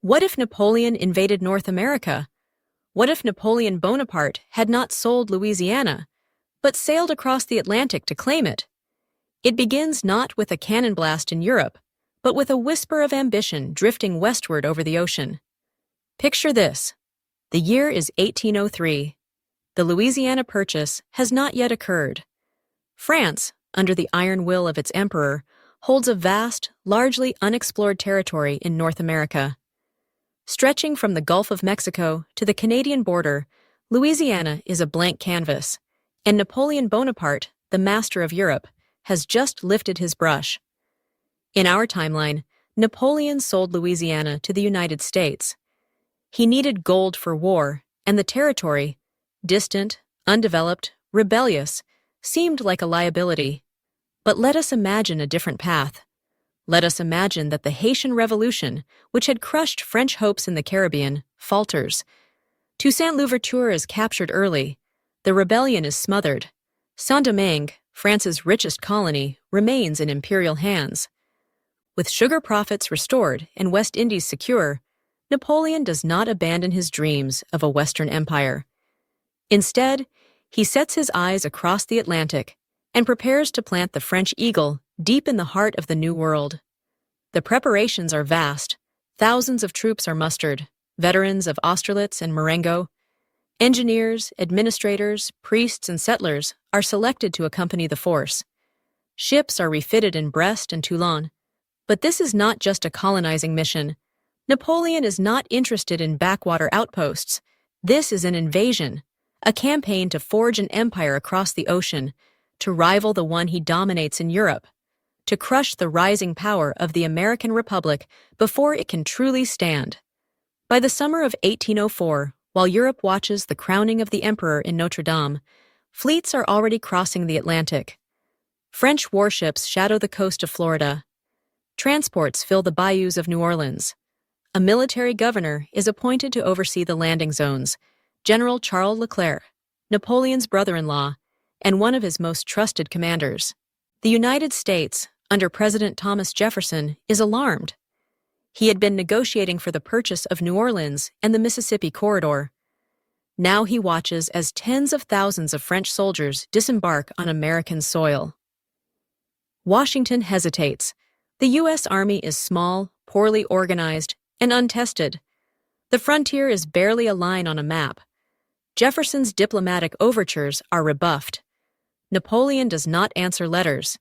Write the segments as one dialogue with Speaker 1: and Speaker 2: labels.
Speaker 1: What if Napoleon invaded North America? What if Napoleon Bonaparte had not sold Louisiana, but sailed across the Atlantic to claim it? It begins not with a cannon blast in Europe, but with a whisper of ambition drifting westward over the ocean. Picture this. The year is 1803. The Louisiana Purchase has not yet occurred. France, under the iron will of its emperor, holds a vast, largely unexplored territory in North America. Stretching from the Gulf of Mexico to the Canadian border, Louisiana is a blank canvas, and Napoleon Bonaparte, the master of Europe, has just lifted his brush. In our timeline, Napoleon sold Louisiana to the United States. He needed gold for war, and the territory, distant, undeveloped, rebellious, seemed like a liability. But let us imagine a different path. Let us imagine that the Haitian Revolution, which had crushed French hopes in the Caribbean, falters. Toussaint Louverture is captured early. The rebellion is smothered. Saint-Domingue, France's richest colony, remains in imperial hands. With sugar profits restored and West Indies secure, Napoleon does not abandon his dreams of a Western empire. Instead, he sets his eyes across the Atlantic and prepares to plant the French eagle deep in the heart of the New World. The preparations are vast. Thousands of troops are mustered, veterans of Austerlitz and Marengo. Engineers, administrators, priests, and settlers are selected to accompany the force. Ships are refitted in Brest and Toulon. But this is not just a colonizing mission. Napoleon is not interested in backwater outposts. This is an invasion, a campaign to forge an empire across the ocean, to rival the one he dominates in Europe, to crush the rising power of the American Republic before it can truly stand. By the summer of 1804, while Europe watches the crowning of the emperor in Notre Dame, fleets are already crossing the Atlantic. French warships shadow the coast of Florida. Transports fill the bayous of New Orleans. A military governor is appointed to oversee the landing zones, General Charles Leclerc, Napoleon's brother-in-law, and one of his most trusted commanders. The United States, under President Thomas Jefferson, is alarmed. He had been negotiating for the purchase of New Orleans and the Mississippi corridor. Now he watches as tens of thousands of French soldiers disembark on American soil. Washington hesitates. The U.S. Army is small, poorly organized, and untested. The frontier is barely a line on a map. Jefferson's diplomatic overtures are rebuffed. Napoleon does not answer letters.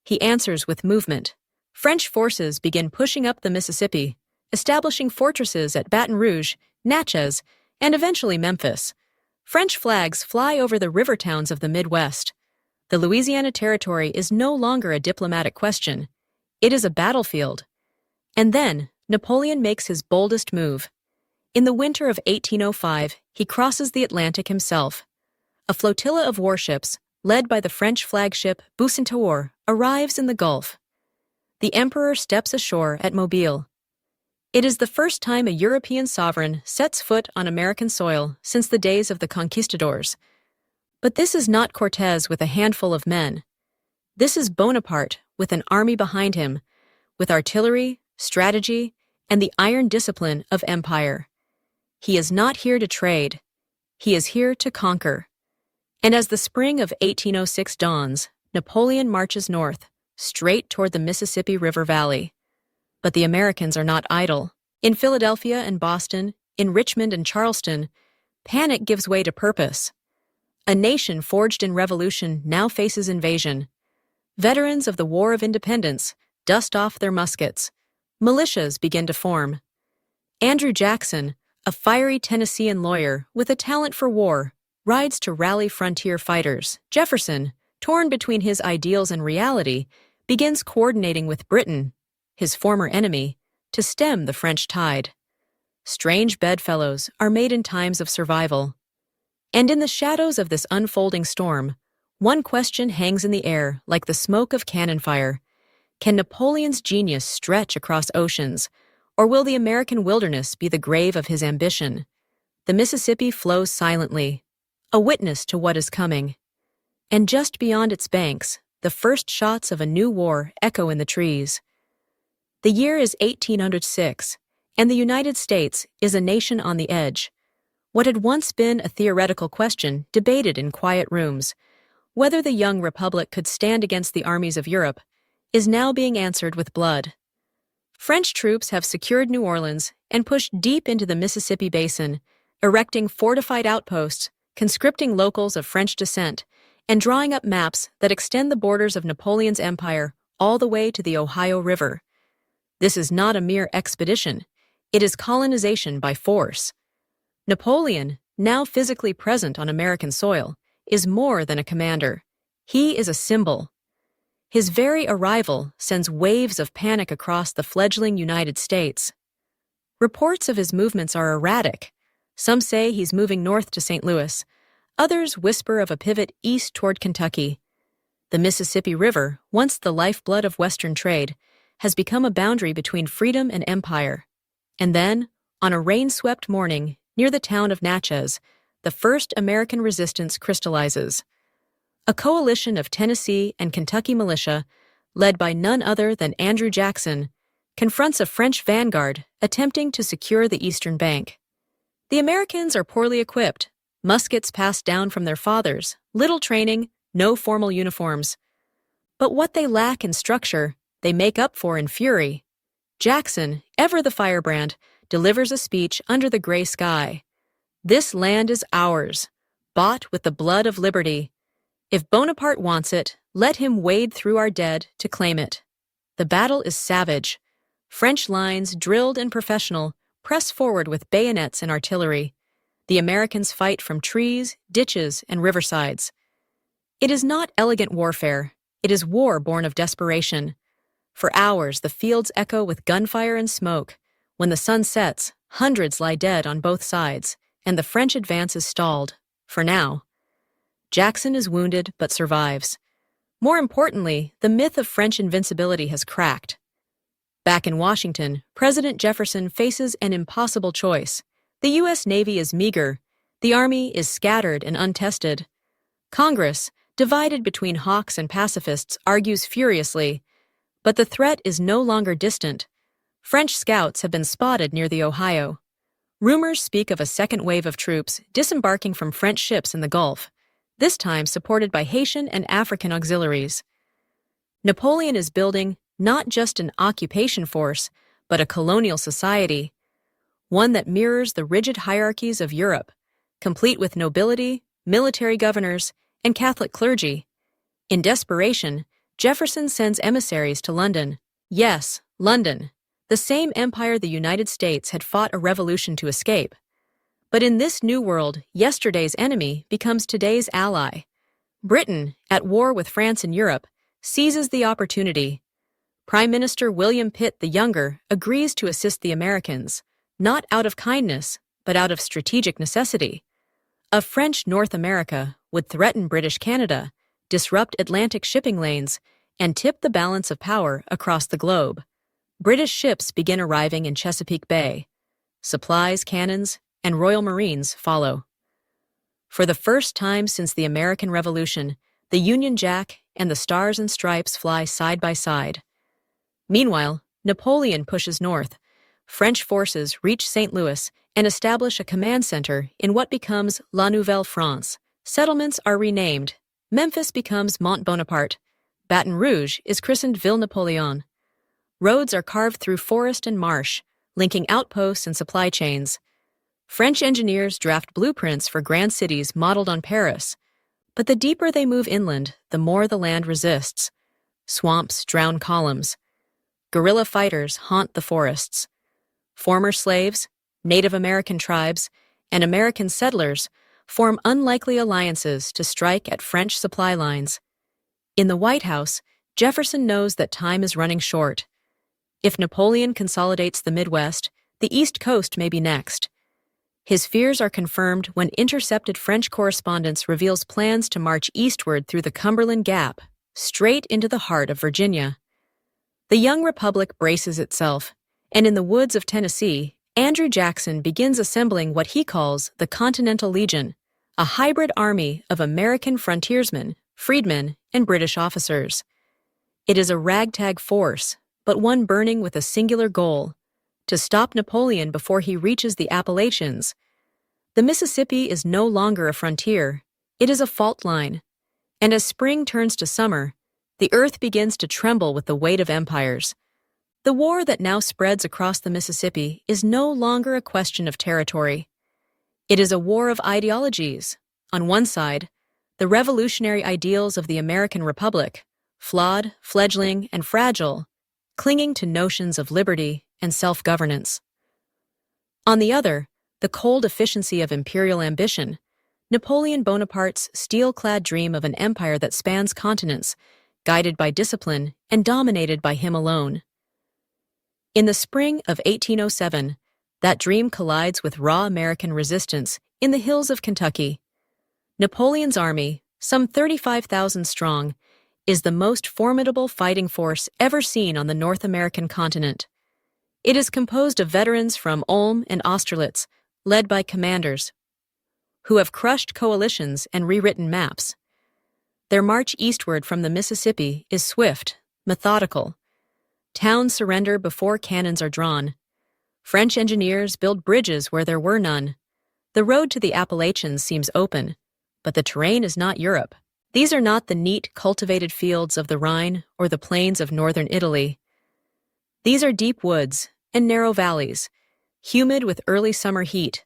Speaker 1: He answers with movement. French forces begin pushing up the Mississippi, establishing fortresses at Baton Rouge, Natchez, and eventually Memphis. French flags fly over the river towns of the Midwest. The Louisiana Territory is no longer a diplomatic question. It is a battlefield. And then, Napoleon makes his boldest move. In the winter of 1805, he crosses the Atlantic himself. A flotilla of warships, led by the French flagship Bucentaure, arrives in the Gulf. The emperor steps ashore at Mobile. It is the first time a European sovereign sets foot on American soil since the days of the conquistadors. But this is not Cortés with a handful of men. This is Bonaparte with an army behind him, with artillery, strategy, and the iron discipline of empire. He is not here to trade. He is here to conquer. And as the spring of 1806 dawns, Napoleon marches north, straight toward the Mississippi River Valley. But the Americans are not idle. In Philadelphia and Boston, in Richmond and Charleston, panic gives way to purpose. A nation forged in revolution now faces invasion. Veterans of the War of Independence dust off their muskets. Militias begin to form. Andrew Jackson, a fiery Tennessean lawyer with a talent for war, rides to rally frontier fighters. Jefferson, torn between his ideals and reality, begins coordinating with Britain, his former enemy, to stem the French tide. Strange bedfellows are made in times of survival. And in the shadows of this unfolding storm, one question hangs in the air like the smoke of cannon fire. Can Napoleon's genius stretch across oceans, or will the American wilderness be the grave of his ambition? The Mississippi flows silently, a witness to what is coming. And just beyond its banks, the first shots of a new war echo in the trees. The year is 1806, and the United States is a nation on the edge. What had once been a theoretical question debated in quiet rooms, whether the young republic could stand against the armies of Europe, is now being answered with blood. French troops have secured New Orleans and pushed deep into the Mississippi Basin, erecting fortified outposts, conscripting locals of French descent, and drawing up maps that extend the borders of Napoleon's empire all the way to the Ohio River. This is not a mere expedition. It is colonization by force. Napoleon, now physically present on American soil, is more than a commander. He is a symbol. His very arrival sends waves of panic across the fledgling United States. Reports of his movements are erratic. Some say he's moving north to St. Louis. Others whisper of a pivot east toward Kentucky. The Mississippi River, once the lifeblood of Western trade, has become a boundary between freedom and empire. And then, on a rain-swept morning near the town of Natchez, the first American resistance crystallizes. A coalition of Tennessee and Kentucky militia, led by none other than Andrew Jackson, confronts a French vanguard attempting to secure the eastern bank. The Americans are poorly equipped, muskets passed down from their fathers, little training, no formal uniforms. But what they lack in structure, they make up for in fury. Jackson, ever the firebrand, delivers a speech under the gray sky. This land is ours, bought with the blood of liberty. If Bonaparte wants it, let him wade through our dead to claim it. The battle is savage. French lines, drilled and professional, press forward with bayonets and artillery. The Americans fight from trees, ditches, and riversides. It is not elegant warfare. It is war born of desperation. For hours, the fields echo with gunfire and smoke. When the sun sets, hundreds lie dead on both sides, and the French advance is stalled, for now. Jackson is wounded but survives. More importantly, the myth of French invincibility has cracked. Back in Washington, President Jefferson faces an impossible choice. The U.S. Navy is meager. The Army is scattered and untested. Congress, divided between hawks and pacifists, argues furiously. But the threat is no longer distant. French scouts have been spotted near the Ohio. Rumors speak of a second wave of troops disembarking from French ships in the Gulf, this time supported by Haitian and African auxiliaries. Napoleon is building not just an occupation force, but a colonial society, one that mirrors the rigid hierarchies of Europe, complete with nobility, military governors, and Catholic clergy. In desperation, Jefferson sends emissaries to London. Yes, London, the same empire the United States had fought a revolution to escape. But in this new world, yesterday's enemy becomes today's ally. Britain, at war with France and Europe, seizes the opportunity. Prime Minister William Pitt the Younger agrees to assist the Americans, not out of kindness, but out of strategic necessity. A French North America would threaten British Canada, disrupt Atlantic shipping lanes, and tip the balance of power across the globe. British ships begin arriving in Chesapeake Bay. Supplies, cannons, and Royal Marines follow. For the first time since the American Revolution, the Union Jack and the Stars and Stripes fly side by side. Meanwhile, Napoleon pushes north. French forces reach St. Louis and establish a command center in what becomes La Nouvelle France. Settlements are renamed. Memphis becomes Mont Bonaparte. Baton Rouge is christened Ville Napoleon. Roads are carved through forest and marsh, linking outposts and supply chains. French engineers draft blueprints for grand cities modeled on Paris. But the deeper they move inland, the more the land resists. Swamps drown columns. Guerrilla fighters haunt the forests. Former slaves, Native American tribes, and American settlers form unlikely alliances to strike at French supply lines. In the White House, Jefferson knows that time is running short. If Napoleon consolidates the Midwest, the East Coast may be next. His fears are confirmed when intercepted French correspondence reveals plans to march eastward through the Cumberland Gap, straight into the heart of Virginia. The young republic braces itself, and in the woods of Tennessee, Andrew Jackson begins assembling what he calls the Continental Legion, a hybrid army of American frontiersmen, freedmen, and British officers. It is a ragtag force, but one burning with a singular goal: to stop Napoleon before he reaches the Appalachians. The Mississippi is no longer a frontier, it is a fault line. And as spring turns to summer, the earth begins to tremble with the weight of empires. The war that now spreads across the Mississippi is no longer a question of territory. It is a war of ideologies. On one side, the revolutionary ideals of the American Republic, flawed, fledgling, and fragile, clinging to notions of liberty and self-governance. On the other, the cold efficiency of imperial ambition, Napoleon Bonaparte's steel-clad dream of an empire that spans continents, guided by discipline and dominated by him alone. In the spring of 1807, that dream collides with raw American resistance in the hills of Kentucky. Napoleon's army, some 35,000 strong, is the most formidable fighting force ever seen on the North American continent. It is composed of veterans from Ulm and Austerlitz, led by commanders who have crushed coalitions and rewritten maps. Their march eastward from the Mississippi is swift, methodical. Towns surrender before cannons are drawn. French engineers build bridges where there were none. The road to the Appalachians seems open, but the terrain is not Europe. These are not the neat, cultivated fields of the Rhine or the plains of northern Italy. These are deep woods and narrow valleys, humid with early summer heat,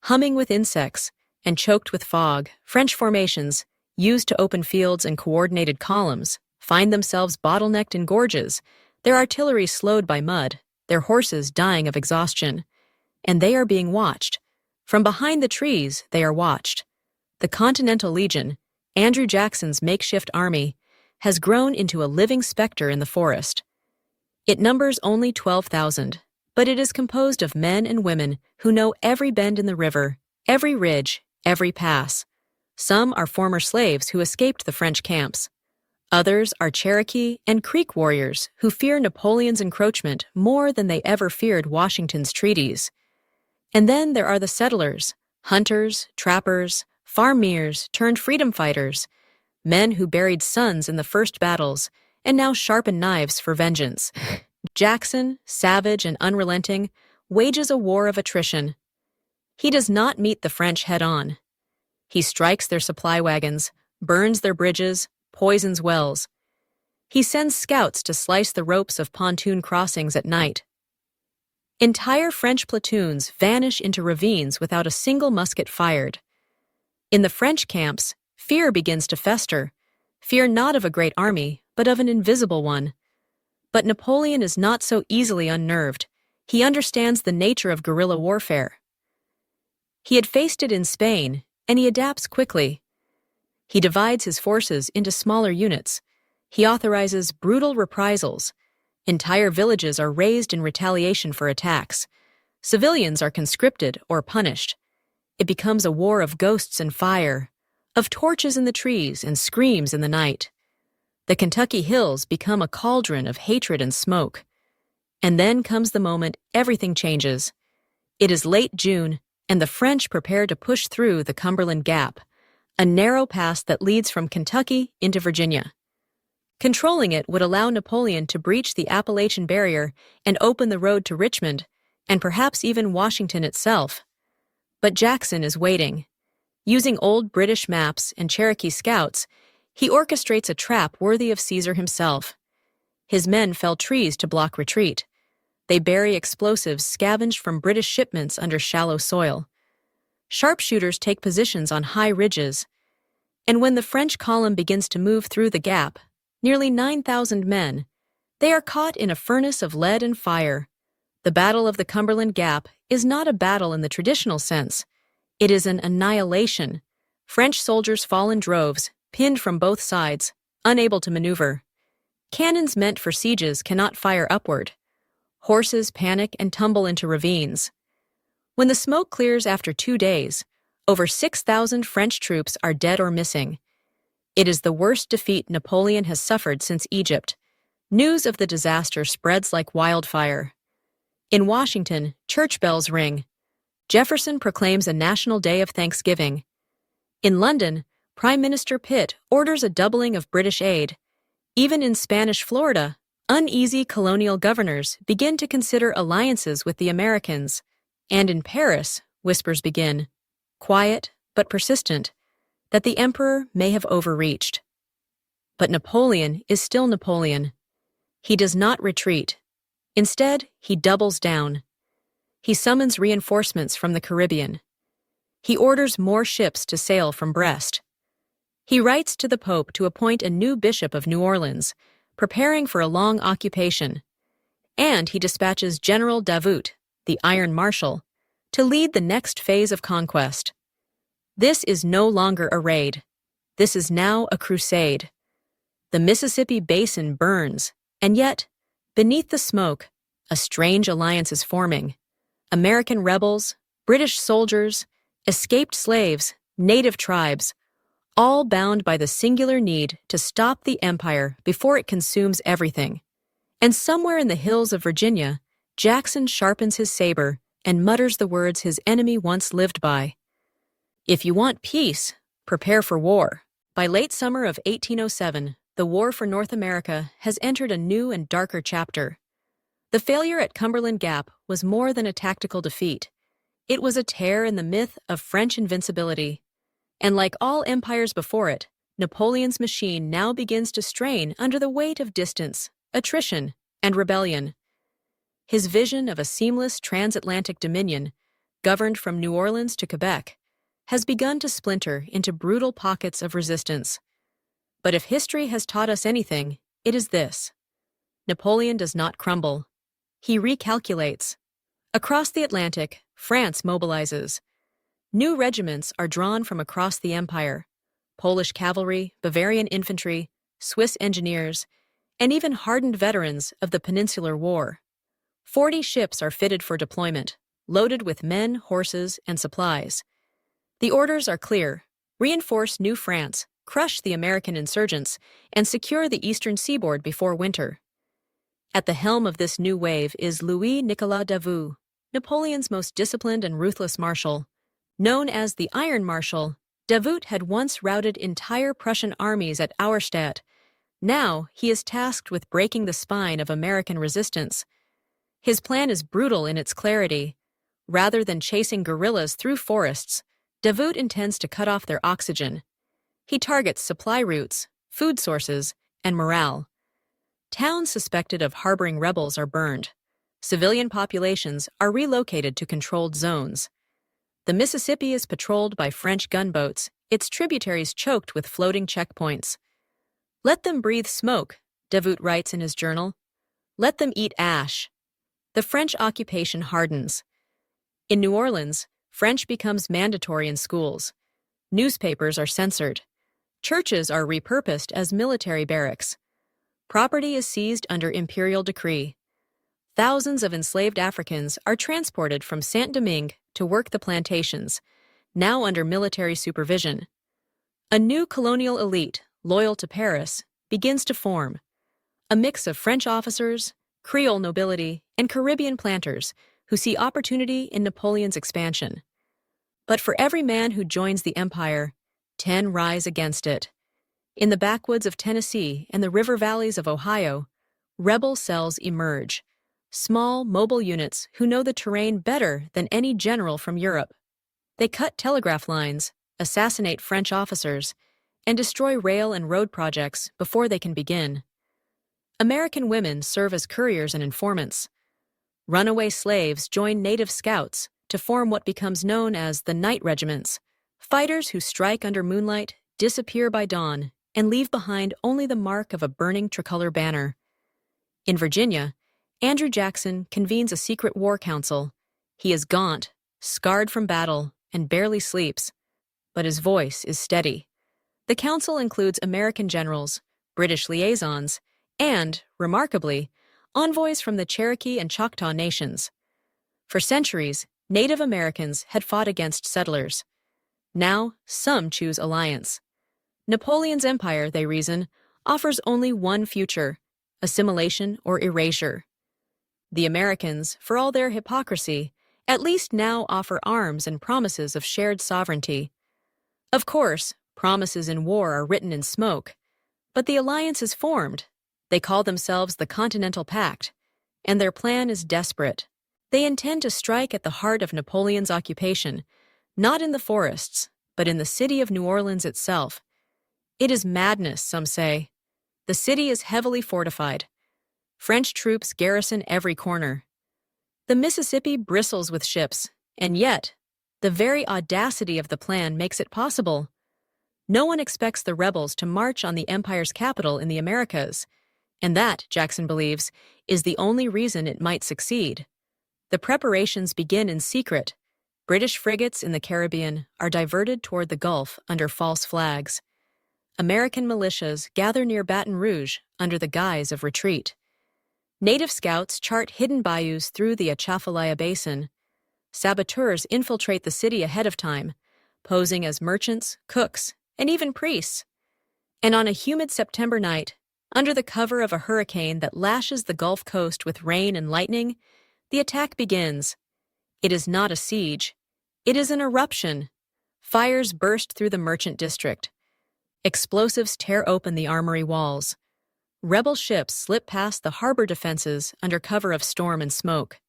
Speaker 1: humming with insects, and choked with fog. French formations, used to open fields and coordinated columns, find themselves bottlenecked in gorges, their artillery slowed by mud, their horses dying of exhaustion. And they are being watched. From behind the trees, they are watched. The Continental Legion, Andrew Jackson's makeshift army, has grown into a living specter in the forest. It numbers only 12,000, but it is composed of men and women who know every bend in the river, every ridge, every pass. Some are former slaves who escaped the French camps. Others are Cherokee and Creek warriors who fear Napoleon's encroachment more than they ever feared Washington's treaties. And then there are the settlers, hunters, trappers, farmers turned freedom fighters, men who buried sons in the first battles and now sharpen knives for vengeance. Jackson, savage and unrelenting, wages a war of attrition. He does not meet the French head-on. He strikes their supply wagons, burns their bridges, poisons wells. He sends scouts to slice the ropes of pontoon crossings at night. Entire French platoons vanish into ravines without a single musket fired. In the French camps, fear begins to fester, fear not of a great army, but of an invisible one. But Napoleon is not so easily unnerved. He understands the nature of guerrilla warfare. He had faced it in Spain, and he adapts quickly. He divides his forces into smaller units. He authorizes brutal reprisals. Entire villages are razed in retaliation for attacks. Civilians are conscripted or punished. It becomes a war of ghosts and fire, of torches in the trees and screams in the night. The Kentucky hills become a cauldron of hatred and smoke. And then comes the moment everything changes. It is late June, and the French prepare to push through the Cumberland Gap, a narrow pass that leads from Kentucky into Virginia. Controlling it would allow Napoleon to breach the Appalachian barrier and open the road to Richmond, and perhaps even Washington itself. But Jackson is waiting. Using old British maps and Cherokee scouts, he orchestrates a trap worthy of Caesar himself. His men fell trees to block retreat. They bury explosives scavenged from British shipments under shallow soil. Sharpshooters take positions on high ridges. And when the French column begins to move through the gap, nearly 9,000 men, they are caught in a furnace of lead and fire. The Battle of the Cumberland Gap is not a battle in the traditional sense. It is an annihilation. French soldiers fall in droves, pinned from both sides, unable to maneuver. Cannons meant for sieges cannot fire upward. Horses panic and tumble into ravines. When the smoke clears after 2 days, over 6,000 French troops are dead or missing. It is the worst defeat Napoleon has suffered since Egypt. News of the disaster spreads like wildfire. In Washington, church bells ring. Jefferson proclaims a national day of thanksgiving. In London, Prime Minister Pitt orders a doubling of British aid. Even in Spanish Florida, Uneasy colonial governors begin to consider alliances with the Americans, and in Paris, whispers begin, quiet but persistent, that the emperor may have overreached. But Napoleon is still Napoleon. He does not retreat. Instead, he doubles down. He summons reinforcements from the Caribbean. He orders more ships to sail from Brest. He writes to the Pope to appoint a new bishop of New Orleans, preparing for a long occupation. And he dispatches General Davout, the Iron Marshal, to lead the next phase of conquest. This is no longer a raid. This is now a crusade. The Mississippi Basin burns, and yet, beneath the smoke, a strange alliance is forming. American rebels, British soldiers, escaped slaves, native tribes, all bound by the singular need to stop the empire before it consumes everything. And somewhere in the hills of Virginia, Jackson sharpens his saber and mutters the words his enemy once lived by. If you want peace, prepare for war. By late summer of 1807, the war for North America has entered a new and darker chapter. The failure at Cumberland Gap was more than a tactical defeat. It was a tear in the myth of French invincibility. And like all empires before it, Napoleon's machine now begins to strain under the weight of distance, attrition, and rebellion. His vision of a seamless transatlantic dominion, governed from New Orleans to Quebec, has begun to splinter into brutal pockets of resistance. But if history has taught us anything, it is this. Napoleon does not crumble. He recalculates. Across the Atlantic, France mobilizes. New regiments are drawn from across the empire. Polish cavalry, Bavarian infantry, Swiss engineers, and even hardened veterans of the Peninsular War. 40 ships are fitted for deployment, loaded with men, horses, and supplies. The orders are clear. Reinforce New France, crush the American insurgents, and secure the eastern seaboard before winter. At the helm of this new wave is Louis-Nicolas Davout, Napoleon's most disciplined and ruthless marshal. Known as the Iron Marshal, Davout had once routed entire Prussian armies at Auerstedt. Now he is tasked with breaking the spine of American resistance. His plan is brutal in its clarity. Rather than chasing guerrillas through forests, Davout intends to cut off their oxygen. He targets supply routes, food sources, and morale. Towns suspected of harboring rebels are burned. Civilian populations are relocated to controlled zones. The Mississippi is patrolled by French gunboats, its tributaries choked with floating checkpoints. Let them breathe smoke, Davout writes in his journal. Let them eat ash. The French occupation hardens. In New Orleans, French becomes mandatory in schools. Newspapers are censored. Churches are repurposed as military barracks. Property is seized under imperial decree. Thousands of enslaved Africans are transported from Saint-Domingue to work the plantations, now under military supervision. A new colonial elite, loyal to Paris, begins to form. A mix of French officers, Creole nobility, and Caribbean planters who see opportunity in Napoleon's expansion. But for every man who joins the empire, 10 rise against it. In the backwoods of Tennessee and the river valleys of Ohio, rebel cells emerge. Small, mobile units who know the terrain better than any general from Europe. They cut telegraph lines, assassinate French officers, and destroy rail and road projects before they can begin. American women serve as couriers and informants. Runaway slaves join native scouts to form what becomes known as the night regiments, fighters who strike under moonlight, disappear by dawn, and leave behind only the mark of a burning tricolor banner. In Virginia, Andrew Jackson convenes a secret war council. He is gaunt, scarred from battle, and barely sleeps, but his voice is steady. The council includes American generals, British liaisons, and, remarkably, envoys from the Cherokee and Choctaw nations. For centuries, Native Americans had fought against settlers. Now, some choose alliance. Napoleon's empire, they reason, offers only one future: assimilation or erasure. The Americans, for all their hypocrisy, at least now offer arms and promises of shared sovereignty. Of course, promises in war are written in smoke, but the alliance is formed. They call themselves the Continental Pact, and their plan is desperate. They intend to strike at the heart of Napoleon's occupation, not in the forests, but in the city of New Orleans itself. It is madness, some say. The city is heavily fortified. French troops garrison every corner. The Mississippi bristles with ships, and yet, the very audacity of the plan makes it possible. No one expects the rebels to march on the empire's capital in the Americas, and that, Jackson believes, is the only reason it might succeed. The preparations begin in secret. British frigates in the Caribbean are diverted toward the Gulf under false flags. American militias gather near Baton Rouge under the guise of retreat. Native scouts chart hidden bayous through the Atchafalaya Basin. Saboteurs infiltrate the city ahead of time, posing as merchants, cooks, and even priests. And on a humid September night, under the cover of a hurricane that lashes the Gulf Coast with rain and lightning, the attack begins. It is not a siege. It is an eruption. Fires burst through the merchant district. Explosives tear open the armory walls. Rebel ships slip past the harbor defenses under cover of storm and smoke.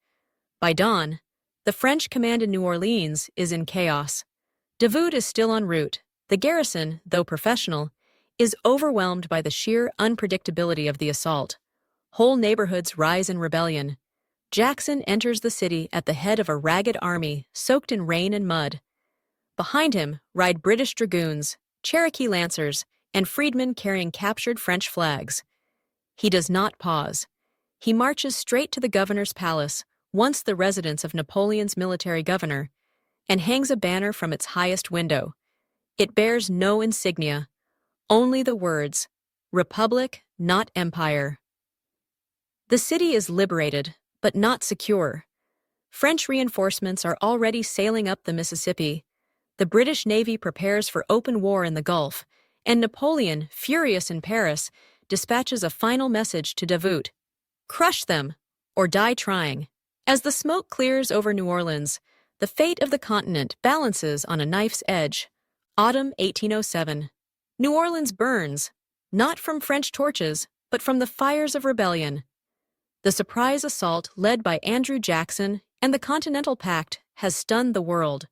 Speaker 1: By dawn, the French command in New Orleans is in chaos. Davout is still en route. The garrison, though professional, is overwhelmed by the sheer unpredictability of the assault. Whole neighborhoods rise in rebellion. Jackson enters the city at the head of a ragged army soaked in rain and mud. Behind him ride British dragoons, Cherokee lancers, and freedmen carrying captured French flags. He does not pause. He marches straight to the governor's palace, once the residence of Napoleon's military governor, and hangs a banner from its highest window. It bears no insignia, only the words, "Republic, not Empire." The city is liberated, but not secure. French reinforcements are already sailing up the Mississippi. The British Navy prepares for open war in the Gulf, and Napoleon, furious in Paris, dispatches a final message to Davout: "Crush them, or die trying." As the smoke clears over New Orleans, the fate of the continent balances on a knife's edge. Autumn 1807. New Orleans burns, not from French torches, but from the fires of rebellion. The surprise assault led by Andrew Jackson and the Continental Pact has stunned the world.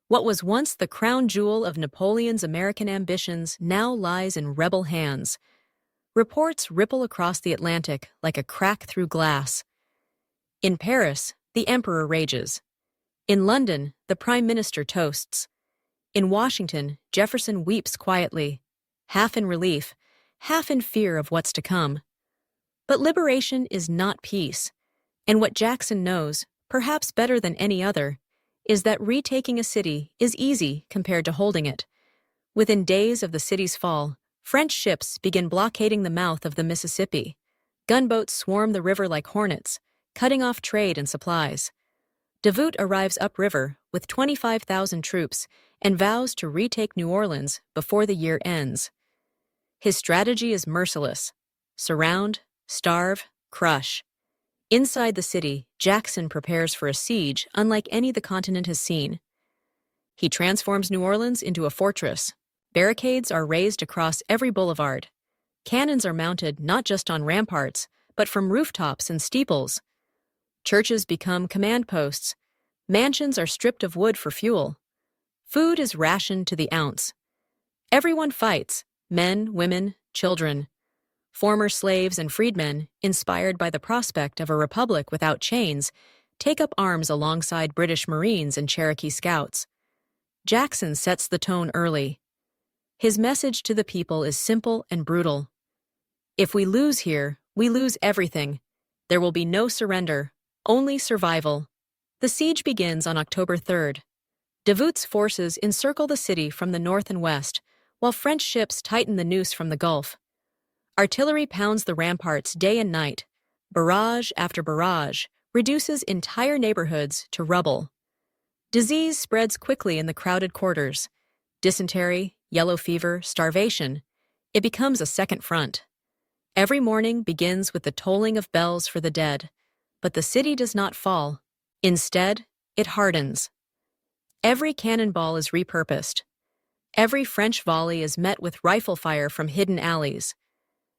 Speaker 1: What was once the crown jewel of Napoleon's American ambitions now lies in rebel hands. Reports ripple across the Atlantic like a crack through glass. In Paris, the emperor rages. In London, the prime minister toasts. In Washington, Jefferson weeps quietly, half in relief, half in fear of what's to come. But liberation is not peace, and what Jackson knows, perhaps better than any other, is that retaking a city is easy compared to holding it. Within days of the city's fall, French ships begin blockading the mouth of the Mississippi. Gunboats swarm the river like hornets, cutting off trade and supplies. Davout arrives upriver with 25,000 troops and vows to retake New Orleans before the year ends. His strategy is merciless: surround, starve, crush. Inside the city, Jackson prepares for a siege unlike any the continent has seen. He transforms New Orleans into a fortress. Barricades are raised across every boulevard. Cannons are mounted not just on ramparts, but from rooftops and steeples. Churches become command posts. Mansions are stripped of wood for fuel. Food is rationed to the ounce. Everyone fights: men, women, children. Former slaves and freedmen, inspired by the prospect of a republic without chains, take up arms alongside British Marines and Cherokee scouts. Jackson sets the tone early. His message to the people is simple and brutal. If we lose here, we lose everything. There will be no surrender, only survival. The siege begins on October 3rd. Davout's forces encircle the city from the north and west, while French ships tighten the noose from the Gulf. Artillery pounds the ramparts day and night. Barrage after barrage reduces entire neighborhoods to rubble. Disease spreads quickly in the crowded quarters. Dysentery, yellow fever, starvation. It becomes a second front. Every morning begins with the tolling of bells for the dead, but the city does not fall. Instead, it hardens. Every cannonball is repurposed. Every French volley is met with rifle fire from hidden alleys.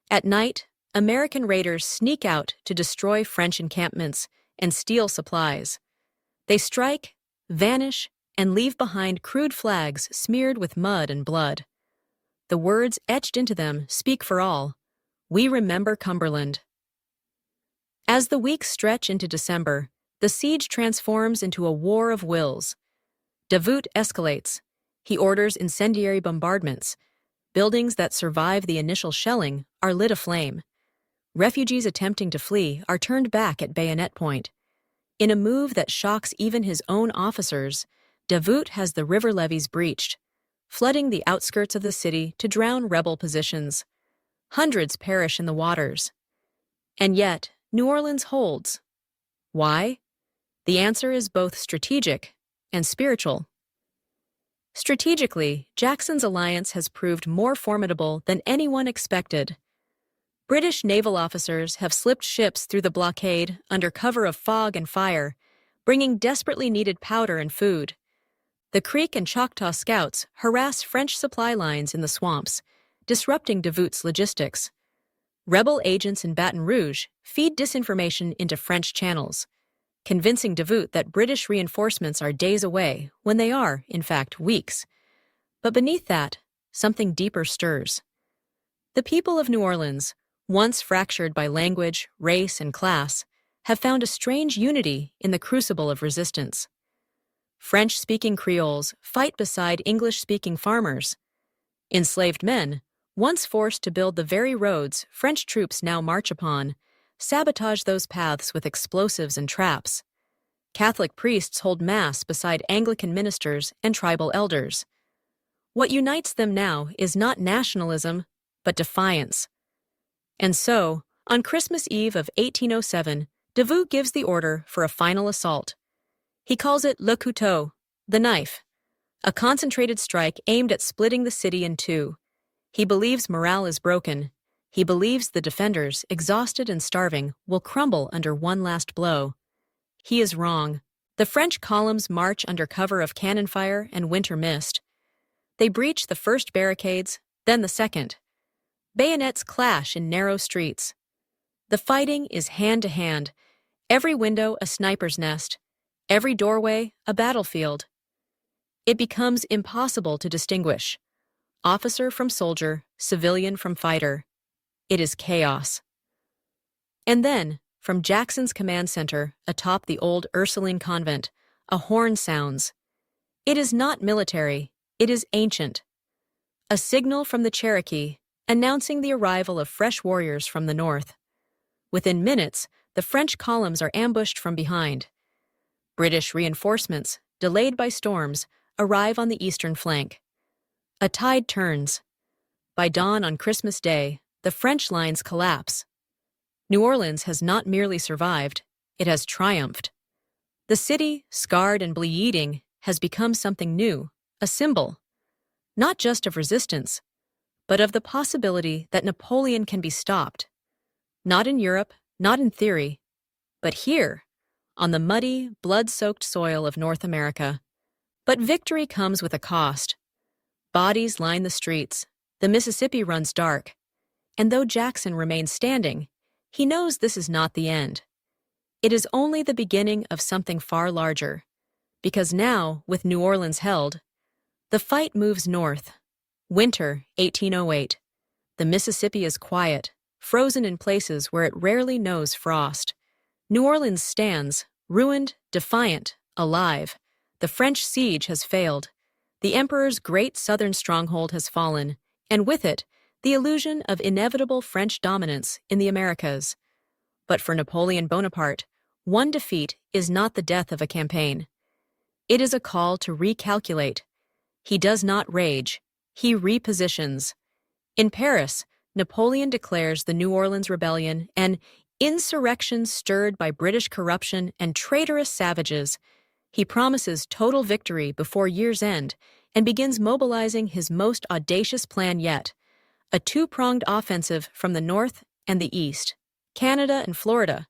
Speaker 1: At night, American raiders sneak out to destroy French encampments and steal supplies. They strike, vanish, and leave behind crude flags smeared with mud and blood. The words etched into them speak for all. We remember Cumberland. As the weeks stretch into December, the siege transforms into a war of wills. Davout escalates. He orders incendiary bombardments. Buildings that survive the initial shelling are lit aflame. Refugees attempting to flee are turned back at bayonet point. In a move that shocks even his own officers, Davout has the river levees breached, flooding the outskirts of the city to drown rebel positions. Hundreds perish in the waters. And yet, New Orleans holds. Why? The answer is both strategic and spiritual. Strategically, Jackson's alliance has proved more formidable than anyone expected. British naval officers have slipped ships through the blockade under cover of fog and fire, bringing desperately needed powder and food. The Creek and Choctaw scouts harass French supply lines in the swamps, disrupting Davout's logistics. Rebel agents in Baton Rouge feed disinformation into French channels, convincing Davout that British reinforcements are days away when they are, in fact, weeks. But beneath that, something deeper stirs. The people of New Orleans, once fractured by language, race, and class, have found a strange unity in the crucible of resistance. French-speaking Creoles fight beside English-speaking farmers. Enslaved men, once forced to build the very roads French troops now march upon, sabotage those paths with explosives and traps. Catholic priests hold Mass beside Anglican ministers and tribal elders. What unites them now is not nationalism, but defiance. And so, on Christmas Eve of 1807, Davout gives the order for a final assault. He calls it le couteau, the knife, a concentrated strike aimed at splitting the city in two. He believes morale is broken. He believes the defenders, exhausted and starving, will crumble under one last blow. He is wrong. The French columns march under cover of cannon fire and winter mist. They breach the first barricades, then the second. Bayonets clash in narrow streets. The fighting is hand-to-hand, every window a sniper's nest, every doorway a battlefield. It becomes impossible to distinguish officer from soldier, civilian from fighter. It is chaos. And then, from Jackson's command center atop the old Ursuline convent, a horn sounds. It is not military, it is ancient. A signal from the Cherokee, announcing the arrival of fresh warriors from the north. Within minutes, the French columns are ambushed from behind. British reinforcements, delayed by storms, arrive on the eastern flank. A tide turns. By dawn on Christmas Day, the French lines collapse. New Orleans has not merely survived, it has triumphed. The city, scarred and bleeding, has become something new, a symbol, not just of resistance, but of the possibility that Napoleon can be stopped. Not in Europe, not in theory, but here, on the muddy, blood-soaked soil of North America. But victory comes with a cost. Bodies line the streets, the Mississippi runs dark, and though Jackson remains standing, he knows this is not the end. It is only the beginning of something far larger, because now, with New Orleans held, the fight moves north. Winter, 1808. The Mississippi is quiet, frozen in places where it rarely knows frost. New Orleans stands, ruined, defiant, alive. The French siege has failed. The Emperor's great southern stronghold has fallen, and with it, the illusion of inevitable French dominance in the Americas. But for Napoleon Bonaparte, one defeat is not the death of a campaign. It is a call to recalculate. He does not rage. He repositions. In Paris, Napoleon declares the New Orleans Rebellion an insurrection stirred by British corruption and traitorous savages. He promises total victory before year's end and begins mobilizing his most audacious plan yet, a two-pronged offensive from the north and the east. Canada and Florida,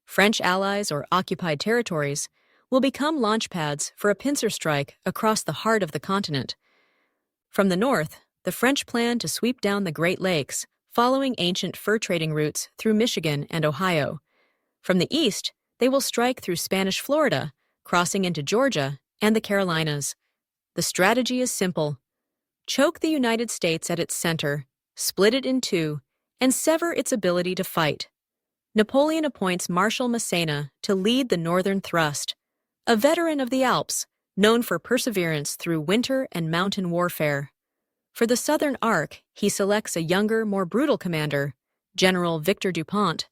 Speaker 1: French allies or occupied territories, will become launch pads for a pincer strike across the heart of the continent. From the north, the French plan to sweep down the Great Lakes, following ancient fur trading routes through Michigan and Ohio. From the east, they will strike through Spanish Florida, crossing into Georgia and the Carolinas. The strategy is simple. Choke the United States at its center, split it in two, and sever its ability to fight. Napoleon appoints Marshal Massena to lead the northern thrust, a veteran of the Alps, known for perseverance through winter and mountain warfare. For the southern arc, he selects a younger, more brutal commander, General Victor Dupont,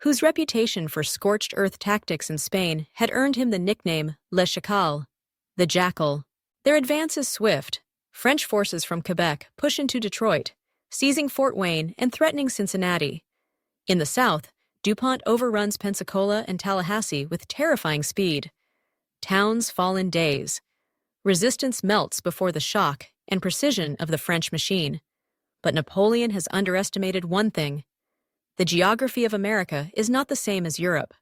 Speaker 1: whose reputation for scorched earth tactics in Spain had earned him the nickname Le Chacal, the Jackal. Their advance is swift. French forces from Quebec push into Detroit, seizing Fort Wayne and threatening Cincinnati. In the south, Dupont overruns Pensacola and Tallahassee with terrifying speed. Towns fall in days. Resistance melts before the shock and precision of the French machine. But Napoleon has underestimated one thing. The geography of America is not the same as Europe.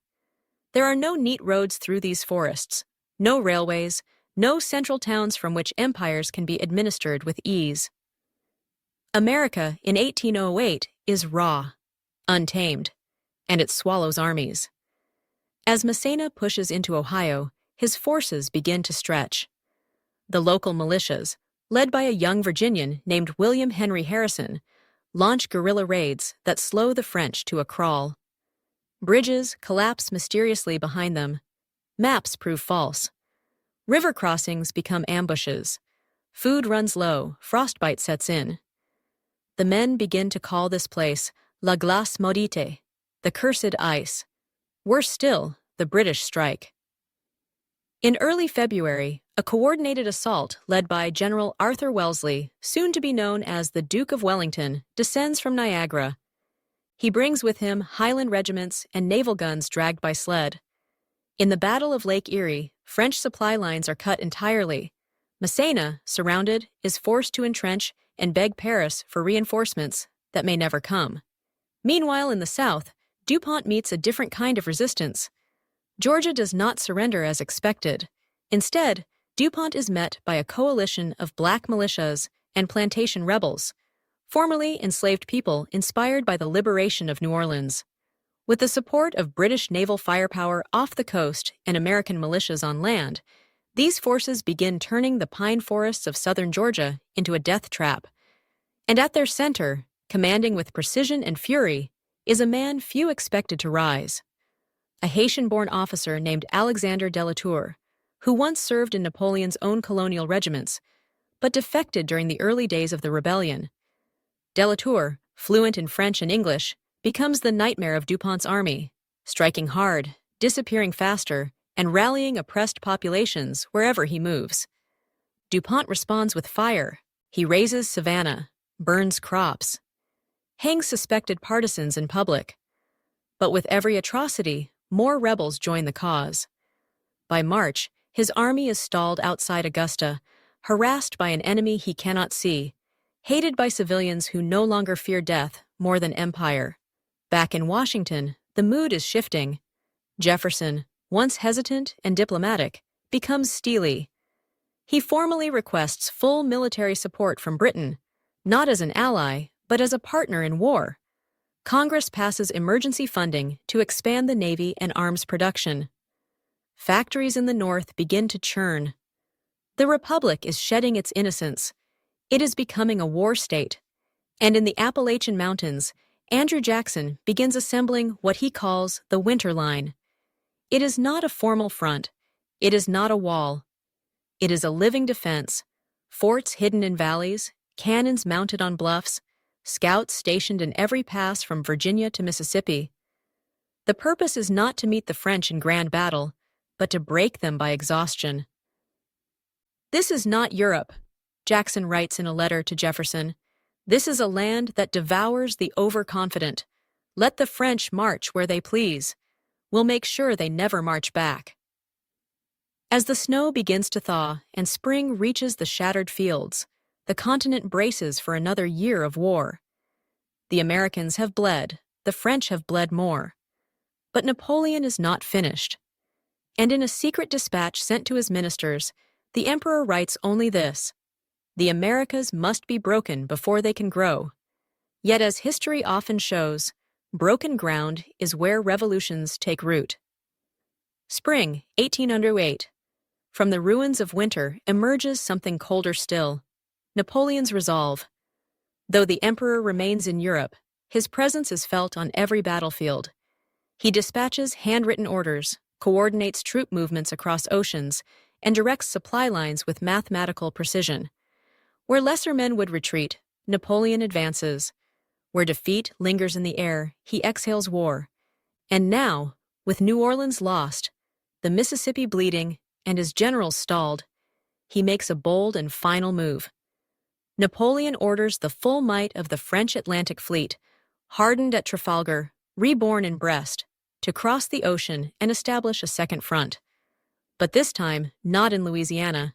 Speaker 1: There are no neat roads through these forests, no railways, no central towns from which empires can be administered with ease. America in 1808 is raw, untamed, and it swallows armies. As Massena pushes into Ohio, his forces begin to stretch. The local militias, led by a young Virginian named William Henry Harrison, launch guerrilla raids that slow the French to a crawl. Bridges collapse mysteriously behind them. Maps prove false. River crossings become ambushes. Food runs low, frostbite sets in. The men begin to call this place La Glace Maudite, the cursed ice. Worse still, the British strike. In early February, a coordinated assault led by General Arthur Wellesley, soon to be known as the Duke of Wellington, descends from Niagara. He brings with him Highland regiments and naval guns dragged by sled. In the Battle of Lake Erie, French supply lines are cut entirely. Massena, surrounded, is forced to entrench and beg Paris for reinforcements that may never come. Meanwhile, in the south, Dupont meets a different kind of resistance. Georgia does not surrender as expected. Instead, Dupont is met by a coalition of black militias and plantation rebels, formerly enslaved people inspired by the liberation of New Orleans. With the support of British naval firepower off the coast and American militias on land, these forces begin turning the pine forests of southern Georgia into a death trap. And at their center, commanding with precision and fury, is a man few expected to rise. A Haitian-born officer named Alexander de la Tour, who once served in Napoleon's own colonial regiments, but defected during the early days of the rebellion. De la Tour, fluent in French and English, becomes the nightmare of Dupont's army, striking hard, disappearing faster, and rallying oppressed populations wherever he moves. Dupont responds with fire. He razes Savannah, burns crops, hangs suspected partisans in public. But with every atrocity, more rebels join the cause. By March, his army is stalled outside Augusta, harassed by an enemy he cannot see, hated by civilians who no longer fear death more than empire. Back in Washington, the mood is shifting. Jefferson, once hesitant and diplomatic, becomes steely. He formally requests full military support from Britain, not as an ally, but as a partner in war. Congress passes emergency funding to expand the Navy and arms production. Factories in the North begin to churn. The Republic is shedding its innocence. It is becoming a war state. And in the Appalachian Mountains, Andrew Jackson begins assembling what he calls the Winter Line. It is not a formal front. It is not a wall. It is a living defense. Forts hidden in valleys, cannons mounted on bluffs, scouts stationed in every pass from Virginia to Mississippi. The purpose is not to meet the French in grand battle, but to break them by exhaustion. This is not Europe, Jackson writes in a letter to Jefferson. This is a land that devours the overconfident. Let the French march where they please. We'll make sure they never march back. As the snow begins to thaw and spring reaches the shattered fields, the continent braces for another year of war. The Americans have bled, the French have bled more. But Napoleon is not finished. And in a secret dispatch sent to his ministers, the emperor writes only this: the Americas must be broken before they can grow. Yet as history often shows, broken ground is where revolutions take root. Spring, 1808. From the ruins of winter emerges something colder still, Napoleon's resolve. Though the emperor remains in Europe, his presence is felt on every battlefield. He dispatches handwritten orders, coordinates troop movements across oceans, and directs supply lines with mathematical precision. Where lesser men would retreat, Napoleon advances. Where defeat lingers in the air, he exhales war. And now, with New Orleans lost, the Mississippi bleeding, and his generals stalled, he makes a bold and final move. Napoleon orders the full might of the French Atlantic Fleet, hardened at Trafalgar, reborn in Brest, to cross the ocean and establish a second front. But this time, not in Louisiana,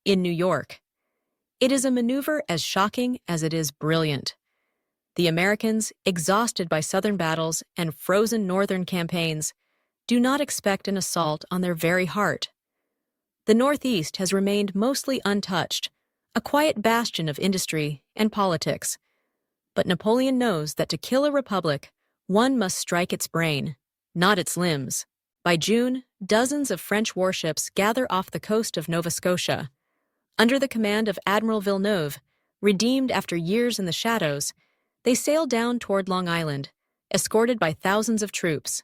Speaker 1: in New York. It is a maneuver as shocking as it is brilliant. The Americans, exhausted by Southern battles and frozen Northern campaigns, do not expect an assault on their very heart. The Northeast has remained mostly untouched, a quiet bastion of industry and politics. But Napoleon knows that to kill a republic, one must strike its brain, not its limbs. By June, dozens of French warships gather off the coast of Nova Scotia. Under the command of Admiral Villeneuve, redeemed after years in the shadows, they sail down toward Long Island, escorted by thousands of troops.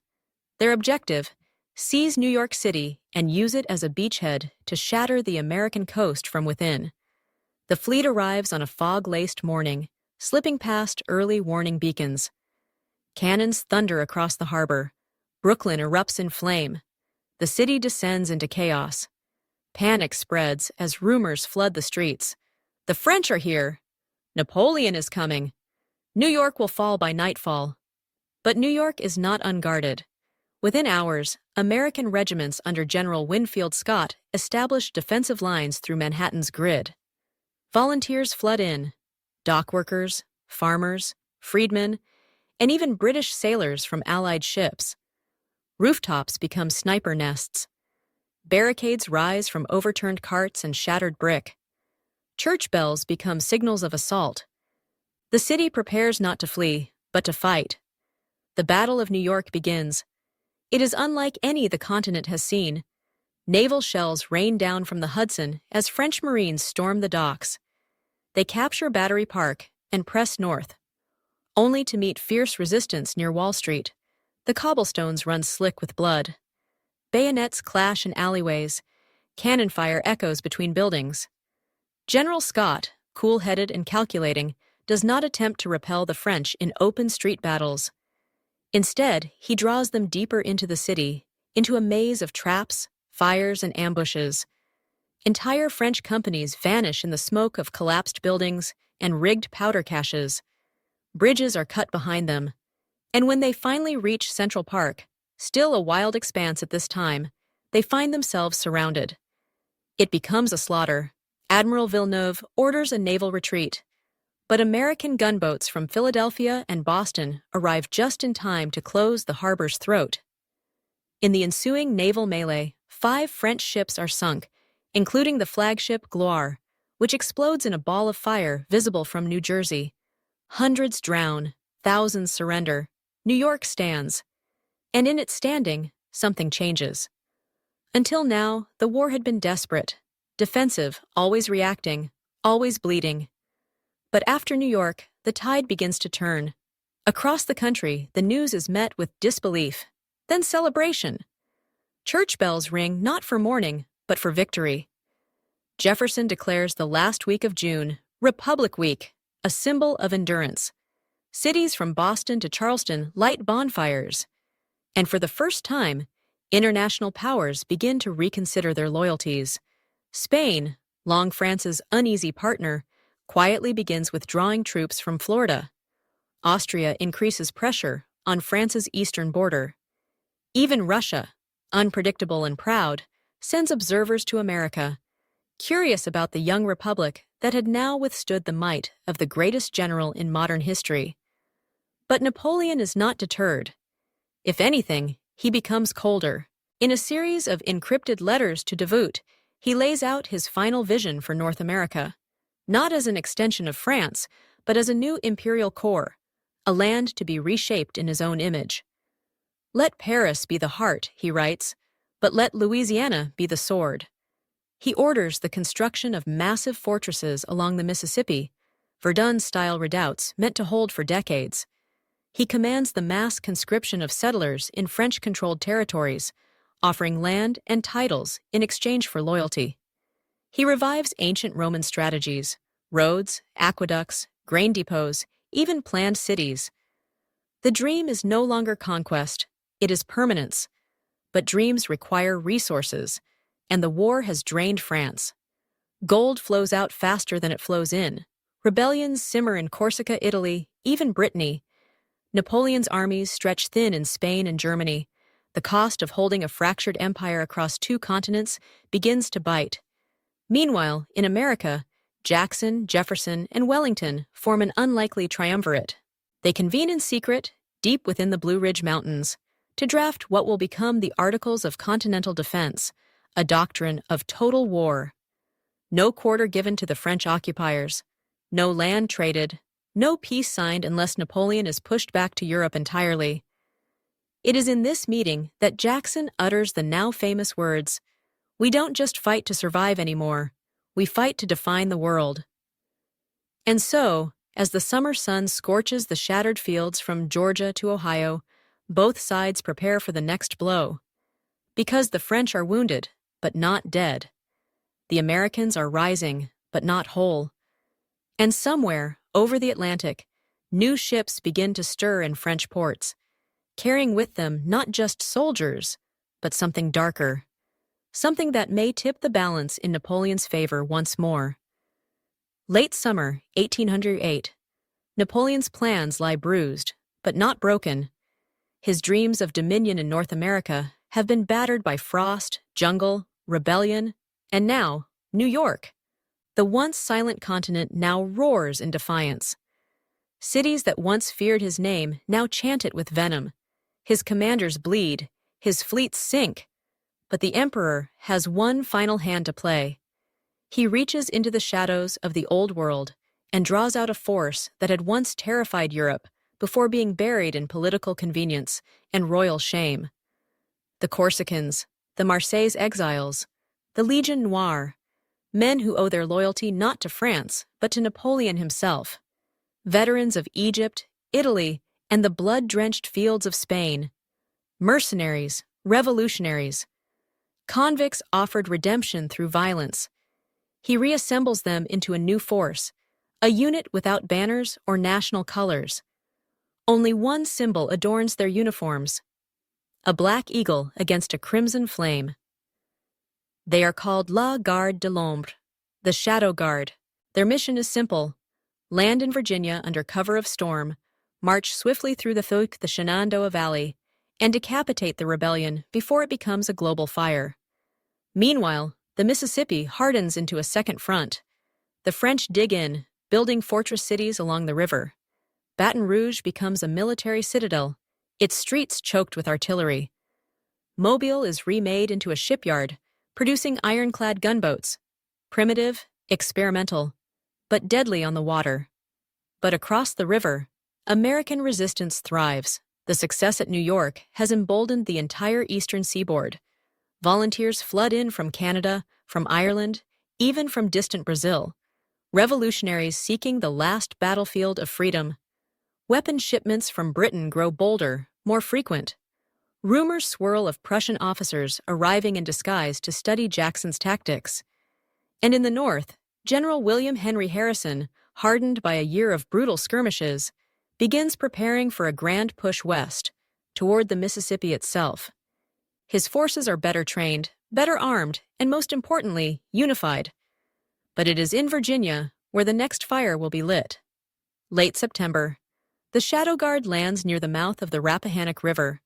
Speaker 1: Their objective: seize New York City and use it as a beachhead to shatter the American coast from within. The fleet arrives on a fog-laced morning, slipping past early warning beacons. Cannons thunder across the harbor. Brooklyn erupts in flame. The city descends into chaos. Panic spreads as rumors flood the streets. The French are here. Napoleon is coming. New York will fall by nightfall. But New York is not unguarded. Within hours, American regiments under General Winfield Scott established defensive lines through Manhattan's grid. Volunteers flood in: dock workers, farmers, freedmen, and even British sailors from Allied ships. Rooftops become sniper nests. Barricades rise from overturned carts and shattered brick. Church bells become signals of assault. The city prepares not to flee, but to fight. The Battle of New York begins. It is unlike any the continent has seen. Naval shells rain down from the Hudson as French Marines storm the docks. They capture Battery Park and press north, only to meet fierce resistance near Wall Street. The cobblestones run slick with blood. Bayonets clash in alleyways. Cannon fire echoes between buildings. General Scott, cool-headed and calculating, does not attempt to repel the French in open street battles. Instead, he draws them deeper into the city, into a maze of traps, fires, and ambushes. Entire French companies vanish in the smoke of collapsed buildings and rigged powder caches. Bridges are cut behind them. And when they finally reach Central Park, still a wild expanse at this time, they find themselves surrounded. It becomes a slaughter. Admiral Villeneuve orders a naval retreat. But American gunboats from Philadelphia and Boston arrive just in time to close the harbor's throat. In the ensuing naval melee, 5 French ships are sunk, including the flagship Gloire, which explodes in a ball of fire visible from New Jersey. Hundreds drown, thousands surrender. New York stands. And in its standing, something changes. Until now, the war had been desperate, defensive, always reacting, always bleeding. But after New York, the tide begins to turn. Across the country, the news is met with disbelief, then celebration. Church bells ring not for mourning, but for victory. Jefferson declares the last week of June Republic Week, a symbol of endurance. Cities from Boston to Charleston light bonfires. And for the first time, international powers begin to reconsider their loyalties. Spain, long France's uneasy partner, quietly begins withdrawing troops from Florida. Austria increases pressure on France's eastern border. Even Russia, unpredictable and proud, sends observers to America, curious about the young republic that had now withstood the might of the greatest general in modern history. But Napoleon is not deterred. If anything, he becomes colder. In a series of encrypted letters to Davout, he lays out his final vision for North America, not as an extension of France, but as a new imperial core, a land to be reshaped in his own image. Let Paris be the heart, he writes, but let Louisiana be the sword. He orders the construction of massive fortresses along the Mississippi, Verdun-style redoubts meant to hold for decades. He commands the mass conscription of settlers in French-controlled territories, offering land and titles in exchange for loyalty. He revives ancient Roman strategies, roads, aqueducts, grain depots, even planned cities. The dream is no longer conquest, it is permanence. But dreams require resources, and the war has drained France. Gold flows out faster than it flows in. Rebellions simmer in Corsica, Italy, even Brittany. Napoleon's armies stretch thin in Spain and Germany. The cost of holding a fractured empire across two continents begins to bite. Meanwhile, in America, Jackson, Jefferson, and Wellington form an unlikely triumvirate. They convene in secret, deep within the Blue Ridge Mountains, to draft what will become the Articles of Continental Defense, a doctrine of total war. No quarter given to the French occupiers, no land traded, no peace signed unless Napoleon is pushed back to Europe entirely. It is in this meeting that Jackson utters the now famous words, "We don't just fight to survive anymore, we fight to define the world." And so, as the summer sun scorches the shattered fields from Georgia to Ohio, both sides prepare for the next blow. Because the French are wounded, but not dead. The Americans are rising, but not whole. And somewhere, over the Atlantic, new ships begin to stir in French ports, carrying with them not just soldiers, but something darker. Something that may tip the balance in Napoleon's favor once more. Late summer, 1808. Napoleon's plans lie bruised, but not broken. His dreams of dominion in North America have been battered by frost, jungle, rebellion, and now, New York. The once silent continent now roars in defiance. Cities that once feared his name now chant it with venom. His commanders bleed, his fleets sink. But the emperor has one final hand to play. He reaches into the shadows of the old world and draws out a force that had once terrified Europe before being buried in political convenience and royal shame. The Corsicans, the Marseilles exiles, the Legion Noire, men who owe their loyalty not to France, but to Napoleon himself. Veterans of Egypt, Italy, and the blood-drenched fields of Spain. Mercenaries, revolutionaries. Convicts offered redemption through violence. He reassembles them into a new force, a unit without banners or national colors. Only one symbol adorns their uniforms, a black eagle against a crimson flame. They are called La Garde de l'Ombre, the Shadow Guard. Their mission is simple: land in Virginia under cover of storm, march swiftly through the Shenandoah Valley, and decapitate the rebellion before it becomes a global fire. Meanwhile, the Mississippi hardens into a second front. The French dig in, building fortress cities along the river. Baton Rouge becomes a military citadel, its streets choked with artillery. Mobile is remade into a shipyard, producing ironclad gunboats. Primitive, experimental, but deadly on the water. But across the river, American resistance thrives. The success at New York has emboldened the entire eastern seaboard. Volunteers flood in from Canada, from Ireland, even from distant Brazil. Revolutionaries seeking the last battlefield of freedom. Weapon shipments from Britain grow bolder, more frequent. Rumors swirl of Prussian officers arriving in disguise to study Jackson's tactics. And in the north, General William Henry Harrison, hardened by a year of brutal skirmishes, begins preparing for a grand push west, toward the Mississippi itself. His forces are better trained, better armed, and most importantly, unified. But it is in Virginia where the next fire will be lit. Late September, the Shadow Guard lands near the mouth of the Rappahannock River.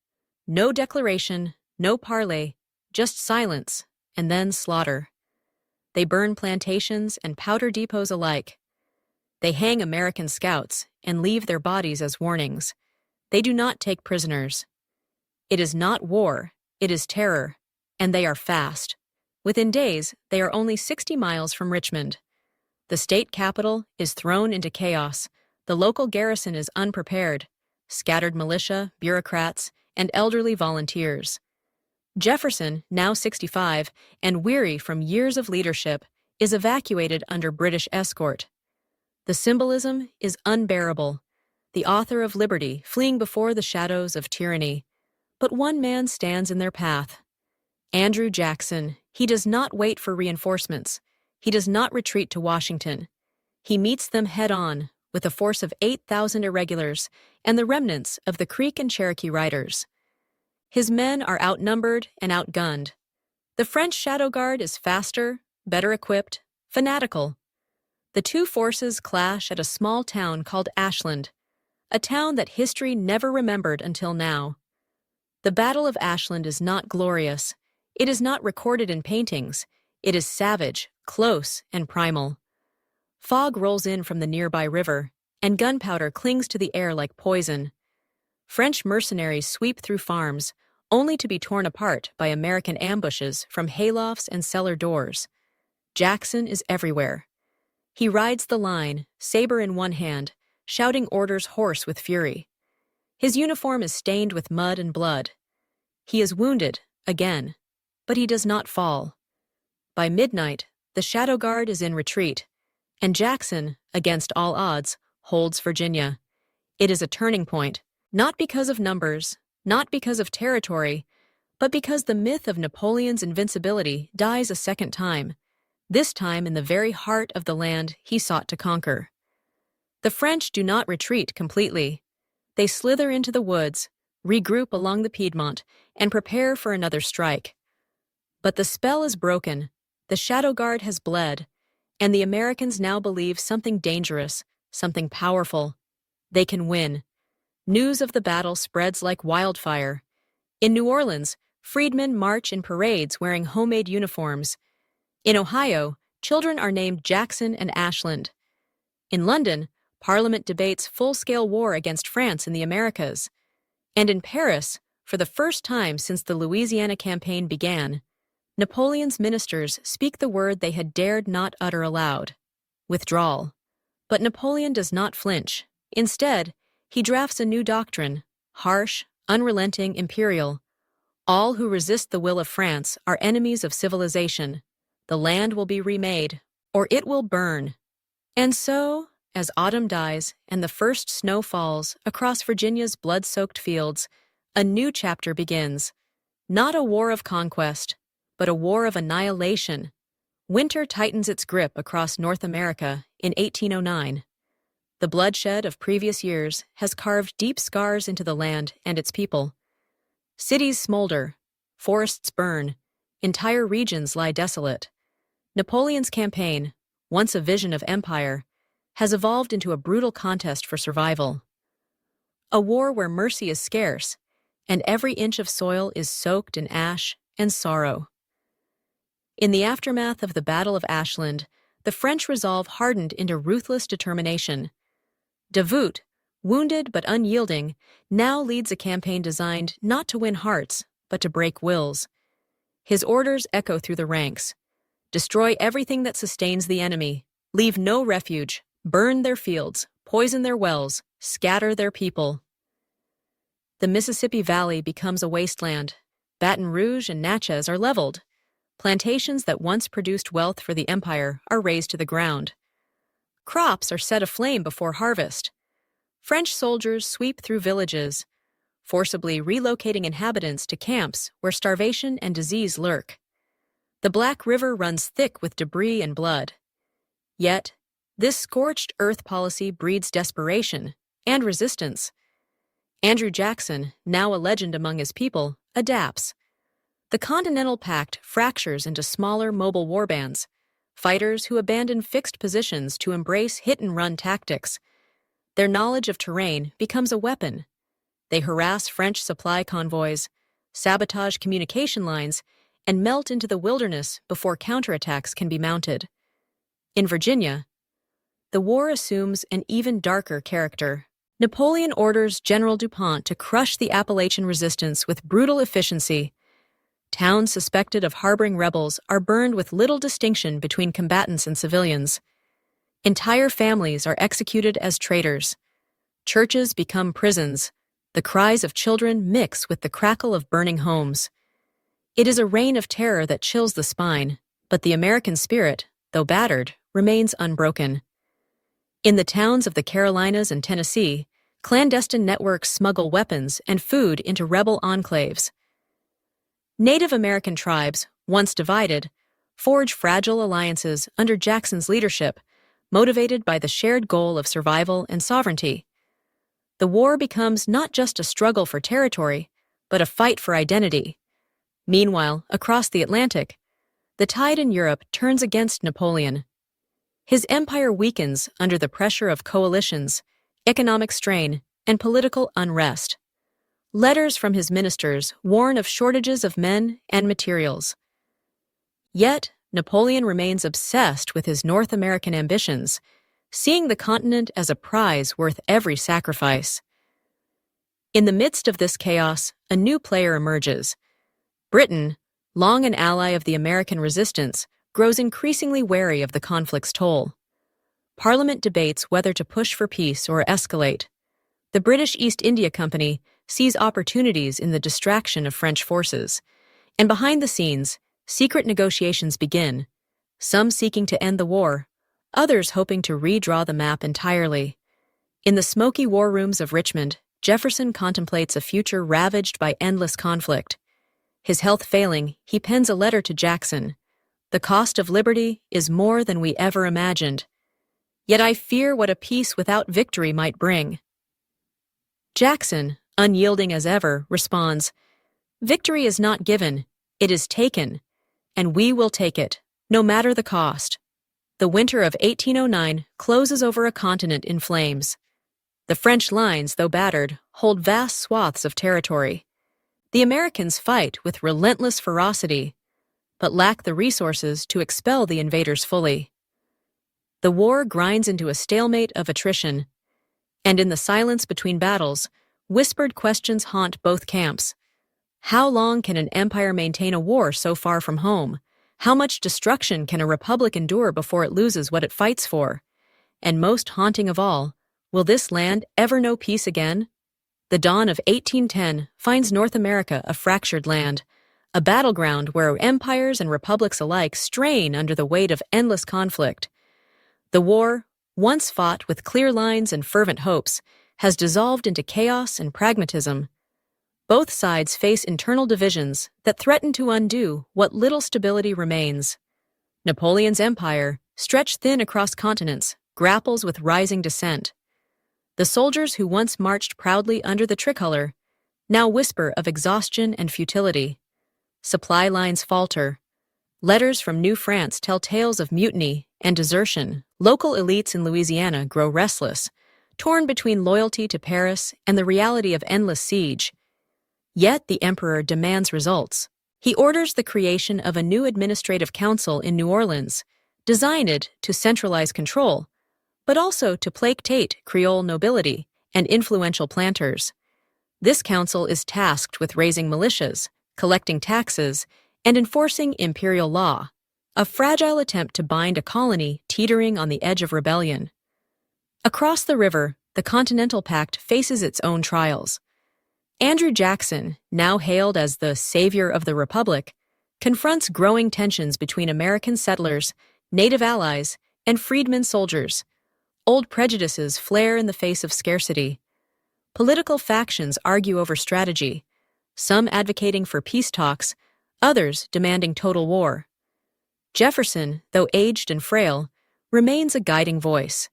Speaker 1: No declaration, no parley, just silence, and then slaughter. They burn plantations and powder depots alike. They hang American scouts and leave their bodies as warnings. They do not take prisoners. It is not war, it is terror, and they are fast. Within days, they are only 60 miles from Richmond. The state capital is thrown into chaos. The local garrison is unprepared, scattered militia, bureaucrats, and elderly volunteers. Jefferson, now 65 and weary from years of leadership, is evacuated under British escort. The symbolism is unbearable, the author of liberty fleeing before the shadows of tyranny. But one man stands in their path. Andrew Jackson. He does not wait for reinforcements. He does not retreat to Washington. He meets them head-on with a force of 8,000 irregulars and the remnants of the Creek and Cherokee riders. His men are outnumbered and outgunned. The French shadow guard is faster, better equipped, fanatical. The two forces clash at a small town called Ashland, a town that history never remembered until now. The Battle of Ashland is not glorious. It is not recorded in paintings. It is savage, close, and primal. Fog rolls in from the nearby river, and gunpowder clings to the air like poison. French mercenaries sweep through farms, only to be torn apart by American ambushes from haylofts and cellar doors. Jackson is everywhere. He rides the line, saber in one hand, shouting orders hoarse with fury. His uniform is stained with mud and blood. He is wounded, again, but he does not fall. By midnight, the shadow guard is in retreat, and Jackson, against all odds, holds Virginia. It is a turning point, not because of numbers, not because of territory, but because the myth of Napoleon's invincibility dies a second time, this time in the very heart of the land he sought to conquer. The French do not retreat completely. They slither into the woods, regroup along the Piedmont, and prepare for another strike. But the spell is broken, the shadow guard has bled, and the Americans now believe something dangerous, something powerful. They can win. News of the battle spreads like wildfire. In New Orleans, freedmen march in parades wearing homemade uniforms. In Ohio, children are named Jackson and Ashland. In London, Parliament debates full-scale war against France in the Americas. And in Paris, for the first time since the Louisiana campaign began, Napoleon's ministers speak the word they had dared not utter aloud: withdrawal. But Napoleon does not flinch. Instead, he drafts a new doctrine, harsh, unrelenting, imperial. All who resist the will of France are enemies of civilization. The land will be remade, or it will burn. And so, as autumn dies and the first snow falls across Virginia's blood-soaked fields, a new chapter begins. Not a war of conquest, but a war of annihilation. Winter tightens its grip across North America in 1809. The bloodshed of previous years has carved deep scars into the land and its people. Cities smolder, forests burn, entire regions lie desolate. Napoleon's campaign, once a vision of empire, has evolved into a brutal contest for survival. A war where mercy is scarce, and every inch of soil is soaked in ash and sorrow. In the aftermath of the Battle of Ashland, the French resolve hardened into ruthless determination. Davout, wounded but unyielding, now leads a campaign designed not to win hearts, but to break wills. His orders echo through the ranks. Destroy everything that sustains the enemy. Leave no refuge. Burn their fields. Poison their wells. Scatter their people. The Mississippi Valley becomes a wasteland. Baton Rouge and Natchez are leveled. Plantations that once produced wealth for the empire are razed to the ground. Crops are set aflame before harvest. French soldiers sweep through villages, forcibly relocating inhabitants to camps where starvation and disease lurk. The Black River runs thick with debris and blood. Yet, this scorched earth policy breeds desperation and resistance. Andrew Jackson, now a legend among his people, adapts. The Continental Pact fractures into smaller mobile warbands, fighters who abandon fixed positions to embrace hit-and-run tactics. Their knowledge of terrain becomes a weapon. They harass French supply convoys, sabotage communication lines, and melt into the wilderness before counterattacks can be mounted. In Virginia, the war assumes an even darker character. Napoleon orders General DuPont to crush the Appalachian resistance with brutal efficiency. Towns suspected of harboring rebels are burned with little distinction between combatants and civilians. Entire families are executed as traitors. Churches become prisons. The cries of children mix with the crackle of burning homes. It is a reign of terror that chills the spine, but the American spirit, though battered, remains unbroken. In the towns of the Carolinas and Tennessee, clandestine networks smuggle weapons and food into rebel enclaves. Native American tribes, once divided, forge fragile alliances under Jackson's leadership, motivated by the shared goal of survival and sovereignty. The war becomes not just a struggle for territory, but a fight for identity. Meanwhile, across the Atlantic, the tide in Europe turns against Napoleon. His empire weakens under the pressure of coalitions, economic strain, and political unrest. Letters from his ministers warn of shortages of men and materials. Yet, Napoleon remains obsessed with his North American ambitions, seeing the continent as a prize worth every sacrifice. In the midst of this chaos, a new player emerges. Britain, long an ally of the American resistance, grows increasingly wary of the conflict's toll. Parliament debates whether to push for peace or escalate. The British East India Company sees opportunities in the distraction of French forces, and behind the scenes, secret negotiations begin, some seeking to end the war, others hoping to redraw the map entirely. In the smoky war rooms of Richmond, Jefferson contemplates a future ravaged by endless conflict. His health failing, he pens a letter to Jackson. "The cost of liberty is more than we ever imagined. Yet I fear what a peace without victory might bring." Jackson, unyielding as ever, responds, "Victory is not given, it is taken, and we will take it, no matter the cost." The winter of 1809 closes over a continent in flames. The French lines, though battered, hold vast swaths of territory. The Americans fight with relentless ferocity, but lack the resources to expel the invaders fully. The war grinds into a stalemate of attrition, and in the silence between battles, whispered questions haunt both camps. How long can an empire maintain a war so far from home? How much destruction can a republic endure before it loses what it fights for? And most haunting of all, will this land ever know peace again? The dawn of 1810 finds North America a fractured land, a battleground where empires and republics alike strain under the weight of endless conflict. The war, once fought with clear lines and fervent hopes, has dissolved into chaos and pragmatism. Both sides face internal divisions that threaten to undo what little stability remains. Napoleon's empire, stretched thin across continents, grapples with rising dissent. The soldiers who once marched proudly under the tricolor now whisper of exhaustion and futility. Supply lines falter. Letters from New France tell tales of mutiny and desertion. Local elites in Louisiana grow restless, torn between loyalty to Paris and the reality of endless siege. Yet the emperor demands results. He orders the creation of a new administrative council in New Orleans, designed to centralize control, but also to placate Creole nobility and influential planters. This council is tasked with raising militias, collecting taxes, and enforcing imperial law, a fragile attempt to bind a colony teetering on the edge of rebellion. Across the river, the Continental Pact faces its own trials. Andrew Jackson, now hailed as the savior of the Republic, confronts growing tensions between American settlers, native allies, and freedmen soldiers. Old prejudices flare in the face of scarcity. Political factions argue over strategy, some advocating for peace talks, others demanding total war. Jefferson, though aged and frail, remains a guiding voice.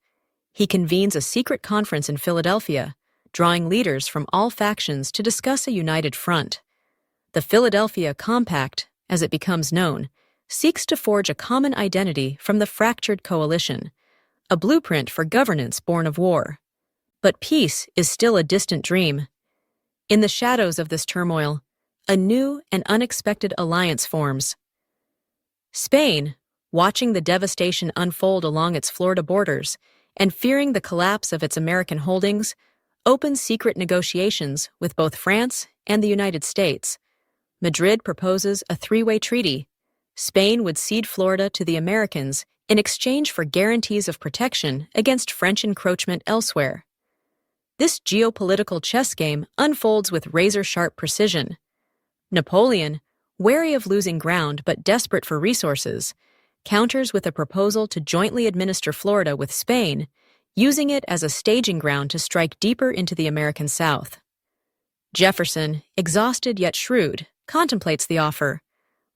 Speaker 1: He convenes a secret conference in Philadelphia, drawing leaders from all factions to discuss a united front. The Philadelphia Compact, as it becomes known, seeks to forge a common identity from the fractured coalition, a blueprint for governance born of war. But peace is still a distant dream. In the shadows of this turmoil, a new and unexpected alliance forms. Spain, watching the devastation unfold along its Florida borders and fearing the collapse of its American holdings, opens secret negotiations with both France and the United States. Madrid proposes a three-way treaty. Spain would cede Florida to the Americans in exchange for guarantees of protection against French encroachment elsewhere. This geopolitical chess game unfolds with razor-sharp precision. Napoleon, wary of losing ground but desperate for resources, counters with a proposal to jointly administer Florida with Spain, using it as a staging ground to strike deeper into the American South. Jefferson, exhausted yet shrewd, contemplates the offer,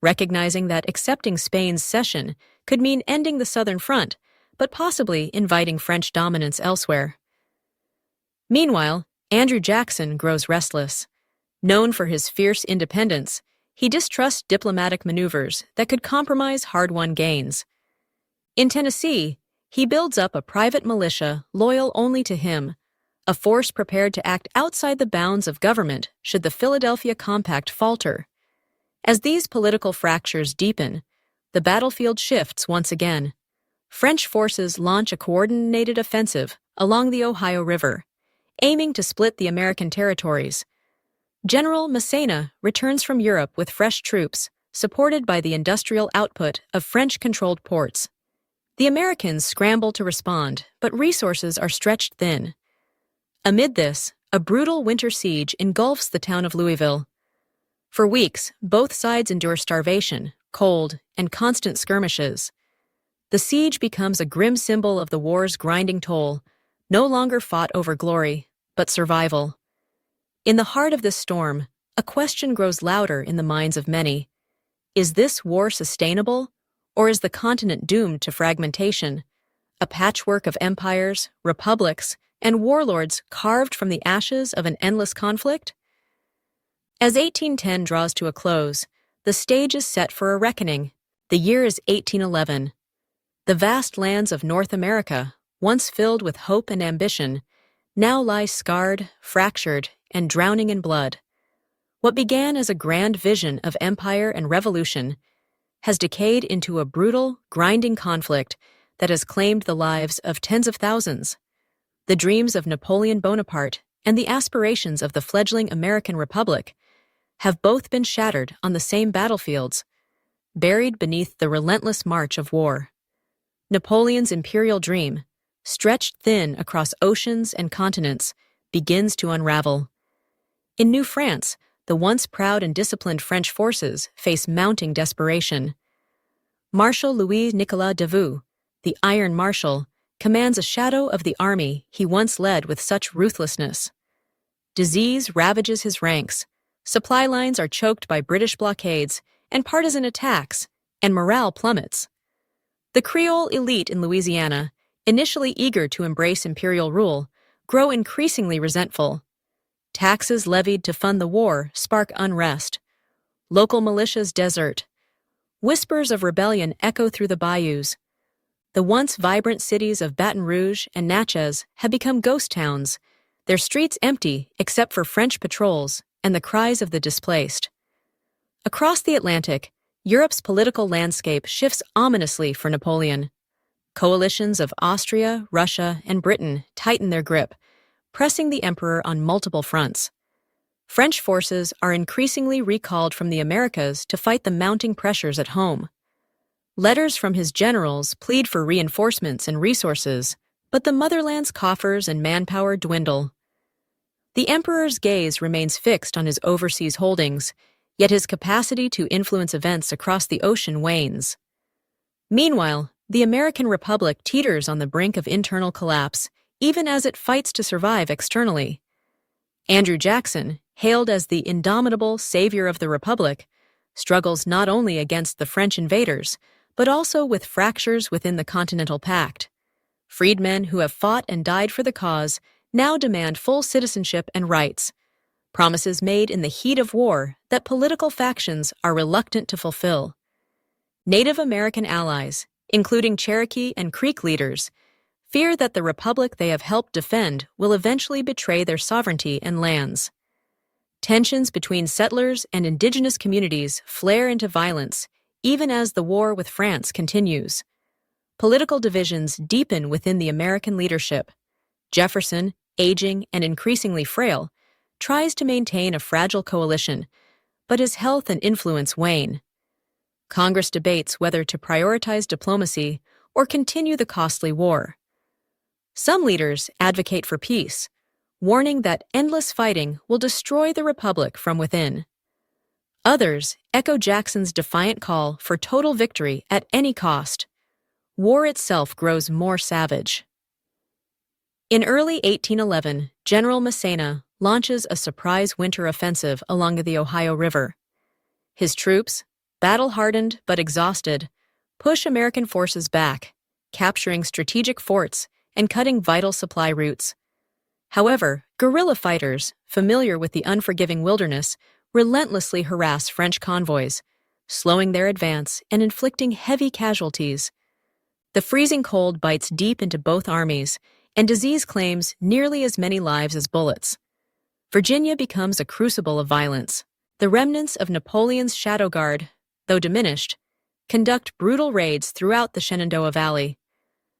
Speaker 1: recognizing that accepting Spain's cession could mean ending the Southern Front, but possibly inviting French dominance elsewhere. Meanwhile, Andrew Jackson grows restless. Known for his fierce independence, he distrusts diplomatic maneuvers that could compromise hard-won gains. In Tennessee, he builds up a private militia loyal only to him, a force prepared to act outside the bounds of government should the Philadelphia Compact falter. As these political fractures deepen, the battlefield shifts once again. French forces launch a coordinated offensive along the Ohio River, aiming to split the American territories. General Massena returns from Europe with fresh troops, supported by the industrial output of French-controlled ports. The Americans scramble to respond, but resources are stretched thin. Amid this, a brutal winter siege engulfs the town of Louisville. For weeks, both sides endure starvation, cold, and constant skirmishes. The siege becomes a grim symbol of the war's grinding toll, no longer fought over glory, but survival. In the heart of this storm, a question grows louder in the minds of many. Is this war sustainable, or is the continent doomed to fragmentation, a patchwork of empires, republics, and warlords carved from the ashes of an endless conflict? As 1810 draws to a close, the stage is set for a reckoning. The year is 1811. The vast lands of North America, once filled with hope and ambition, now lie scarred, fractured, and drowning in blood. What began as a grand vision of empire and revolution has decayed into a brutal, grinding conflict that has claimed the lives of tens of thousands. The dreams of Napoleon Bonaparte and the aspirations of the fledgling American Republic have both been shattered on the same battlefields, buried beneath the relentless march of war. Napoleon's imperial dream, stretched thin across oceans and continents, begins to unravel. In New France, the once proud and disciplined French forces face mounting desperation. Marshal Louis-Nicolas Davout, the Iron Marshal, commands a shadow of the army he once led with such ruthlessness. Disease ravages his ranks, supply lines are choked by British blockades and partisan attacks, and morale plummets. The Creole elite in Louisiana, initially eager to embrace imperial rule, grow increasingly resentful. Taxes levied to fund the war spark unrest. Local militias desert. Whispers of rebellion echo through the bayous. The once vibrant cities of Baton Rouge and Natchez have become ghost towns, their streets empty except for French patrols and the cries of the displaced. Across the Atlantic, Europe's political landscape shifts ominously for Napoleon. Coalitions of Austria, Russia, and Britain tighten their grip, pressing the emperor on multiple fronts. French forces are increasingly recalled from the Americas to fight the mounting pressures at home. Letters from his generals plead for reinforcements and resources, but the motherland's coffers and manpower dwindle. The emperor's gaze remains fixed on his overseas holdings, yet his capacity to influence events across the ocean wanes. Meanwhile, the American Republic teeters on the brink of internal collapse, even as it fights to survive externally. Andrew Jackson, hailed as the indomitable savior of the Republic, struggles not only against the French invaders, but also with fractures within the Continental Pact. Freedmen who have fought and died for the cause now demand full citizenship and rights, promises made in the heat of war that political factions are reluctant to fulfill. Native American allies, including Cherokee and Creek leaders, fear that the republic they have helped defend will eventually betray their sovereignty and lands. Tensions between settlers and indigenous communities flare into violence, even as the war with France continues. Political divisions deepen within the American leadership. Jefferson, aging and increasingly frail, tries to maintain a fragile coalition, but his health and influence wane. Congress debates whether to prioritize diplomacy or continue the costly war. Some leaders advocate for peace, warning that endless fighting will destroy the republic from within. Others echo Jackson's defiant call for total victory at any cost. War itself grows more savage. In early 1811, General Massena launches a surprise winter offensive along the Ohio River. His troops, battle-hardened but exhausted, push American forces back, capturing strategic forts and cutting vital supply routes. However, guerrilla fighters, familiar with the unforgiving wilderness, relentlessly harass French convoys, slowing their advance and inflicting heavy casualties. The freezing cold bites deep into both armies, and disease claims nearly as many lives as bullets. Virginia becomes a crucible of violence. The remnants of Napoleon's shadow guard, though diminished, conduct brutal raids throughout the Shenandoah Valley.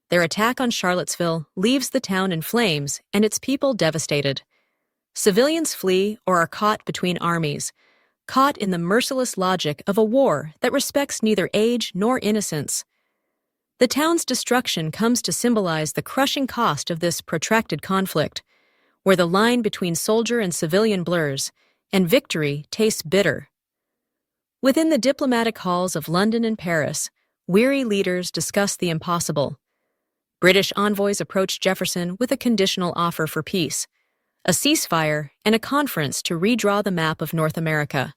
Speaker 1: Their attack on Charlottesville leaves the town in flames and its people devastated. Civilians flee or are caught between armies, caught in the merciless logic of a war that respects neither age nor innocence. The town's destruction comes to symbolize the crushing cost of this protracted conflict, where the line between soldier and civilian blurs, and victory tastes bitter. Within the diplomatic halls of London and Paris, weary leaders discuss the impossible. British envoys approach Jefferson with a conditional offer for peace, a ceasefire, and a conference to redraw the map of North America.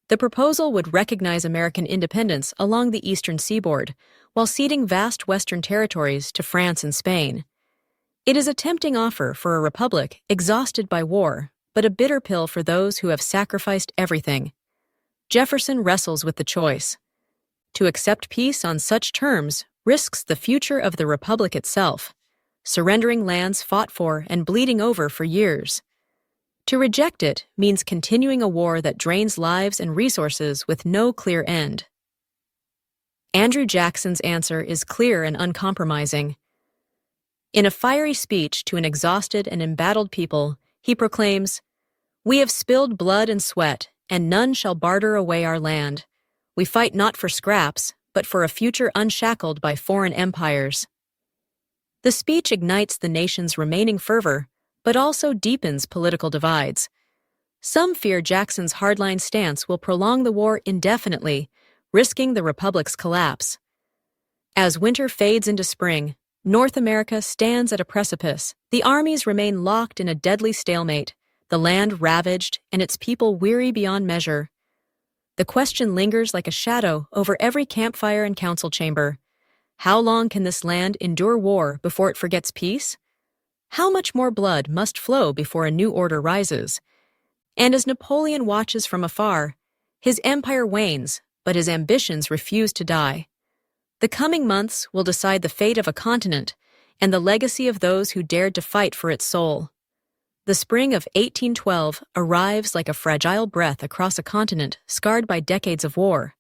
Speaker 1: The proposal would recognize American independence along the eastern seaboard, while ceding vast western territories to France and Spain. It is a tempting offer for a republic exhausted by war, but a bitter pill for those who have sacrificed everything. Jefferson wrestles with the choice. To accept peace on such terms risks the future of the republic itself, surrendering lands fought for and bleeding over for years. To reject it means continuing a war that drains lives and resources with no clear end. Andrew Jackson's answer is clear and uncompromising. In a fiery speech to an exhausted and embattled people, he proclaims, "We have spilled blood and sweat, and none shall barter away our land. We fight not for scraps, but for a future unshackled by foreign empires." The speech ignites the nation's remaining fervor, but also deepens political divides. Some fear Jackson's hardline stance will prolong the war indefinitely, risking the republic's collapse. As winter fades into spring, North America stands at a precipice. The armies remain locked in a deadly stalemate, the land ravaged and its people weary beyond measure. The question lingers like a shadow over every campfire and council chamber. How long can this land endure war before it forgets peace? How much more blood must flow before a new order rises? And as Napoleon watches from afar, his empire wanes, but his ambitions refuse to die. The coming months will decide the fate of a continent and the legacy of those who dared to fight for its soul. The spring of 1812 arrives like a fragile breath across a continent scarred by decades of war.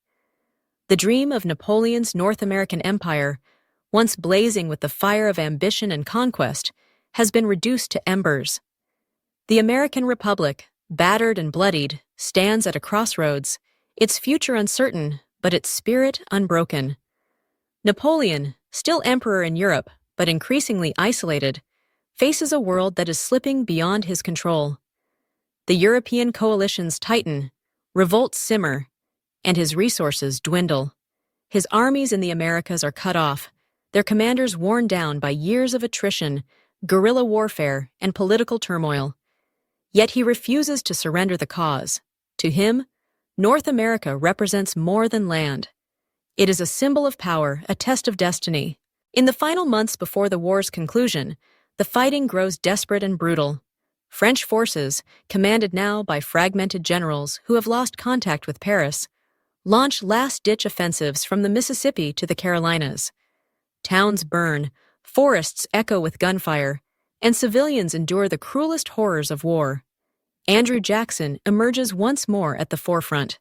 Speaker 1: The dream of Napoleon's North American empire, once blazing with the fire of ambition and conquest, has been reduced to embers. The American Republic, battered and bloodied, stands at a crossroads, its future uncertain, but its spirit unbroken. Napoleon, still emperor in Europe, but increasingly isolated, faces a world that is slipping beyond his control. The European coalitions tighten, revolts simmer, and his resources dwindle. His armies in the Americas are cut off, their commanders worn down by years of attrition, guerrilla warfare, and political turmoil. Yet he refuses to surrender the cause. To him, North America represents more than land. It is a symbol of power, a test of destiny. In the final months before the war's conclusion, the fighting grows desperate and brutal. French forces, commanded now by fragmented generals who have lost contact with Paris, launch last-ditch offensives from the Mississippi to the Carolinas. Towns burn, forests echo with gunfire, and civilians endure the cruelest horrors of war. Andrew Jackson emerges once more at the forefront.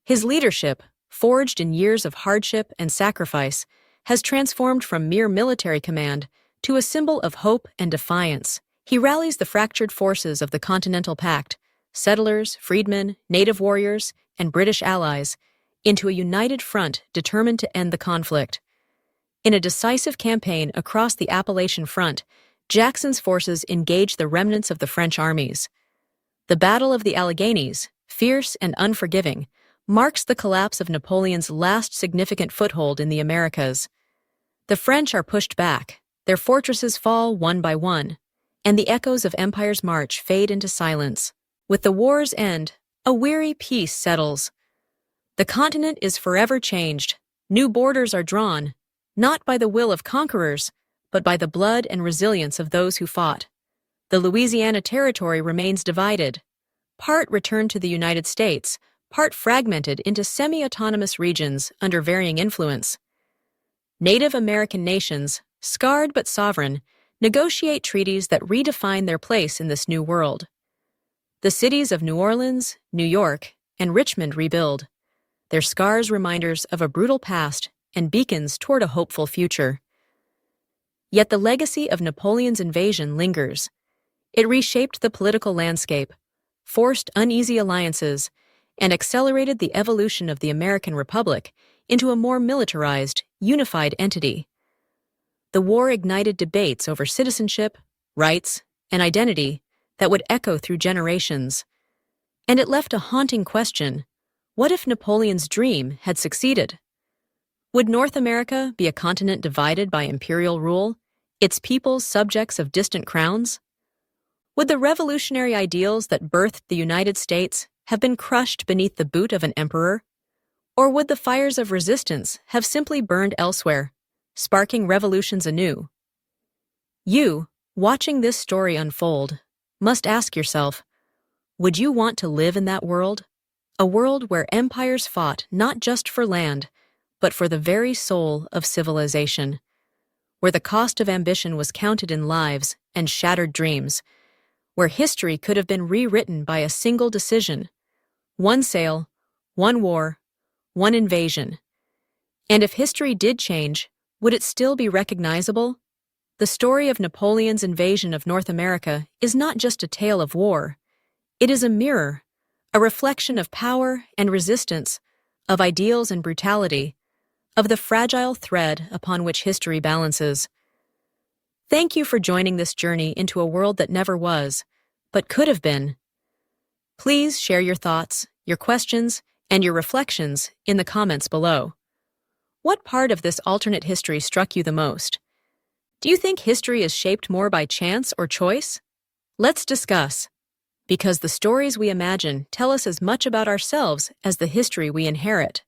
Speaker 1: His leadership, forged in years of hardship and sacrifice, has transformed from mere military command to a symbol of hope and defiance. He rallies the fractured forces of the Continental Pact, settlers, freedmen, native warriors, and British allies, into a united front determined to end the conflict. In a decisive campaign across the Appalachian front, Jackson's forces engaged the remnants of the French armies. The Battle of the Alleghenies, fierce and unforgiving, marks the collapse of Napoleon's last significant foothold in the Americas. The French are pushed back, their fortresses fall one by one, and the echoes of Empire's march fade into silence. With the war's end, a weary peace settles. The continent is forever changed. New borders are drawn, not by the will of conquerors, but by the blood and resilience of those who fought. The Louisiana Territory remains divided, part returned to the United States, part fragmented into semi-autonomous regions under varying influence. Native American nations, scarred but sovereign, negotiate treaties that redefine their place in this new world. The cities of New Orleans, New York, and Richmond rebuild, their scars reminders of a brutal past and beacons toward a hopeful future. Yet the legacy of Napoleon's invasion lingers. It reshaped the political landscape, forced uneasy alliances, and accelerated the evolution of the American Republic into a more militarized, unified entity. The war ignited debates over citizenship, rights, and identity that would echo through generations. And it left a haunting question: what if Napoleon's dream had succeeded? Would North America be a continent divided by imperial rule, its peoples subjects of distant crowns? Would the revolutionary ideals that birthed the United States have been crushed beneath the boot of an emperor? Or would the fires of resistance have simply burned elsewhere, sparking revolutions anew? You, watching this story unfold, must ask yourself, would you want to live in that world? A world where empires fought not just for land, but for the very soul of civilization, where the cost of ambition was counted in lives and shattered dreams, where history could have been rewritten by a single decision: one sale, one war, one invasion. And if history did change, would it still be recognizable? The story of Napoleon's invasion of North America is not just a tale of war. It is a mirror, a reflection of power and resistance, of ideals and brutality, of the fragile thread upon which history balances. Thank you for joining this journey into a world that never was, but could have been. Please share your thoughts, your questions, and your reflections in the comments below. What part of this alternate history struck you the most? Do you think history is shaped more by chance or choice? Let's discuss, because the stories we imagine tell us as much about ourselves as the history we inherit.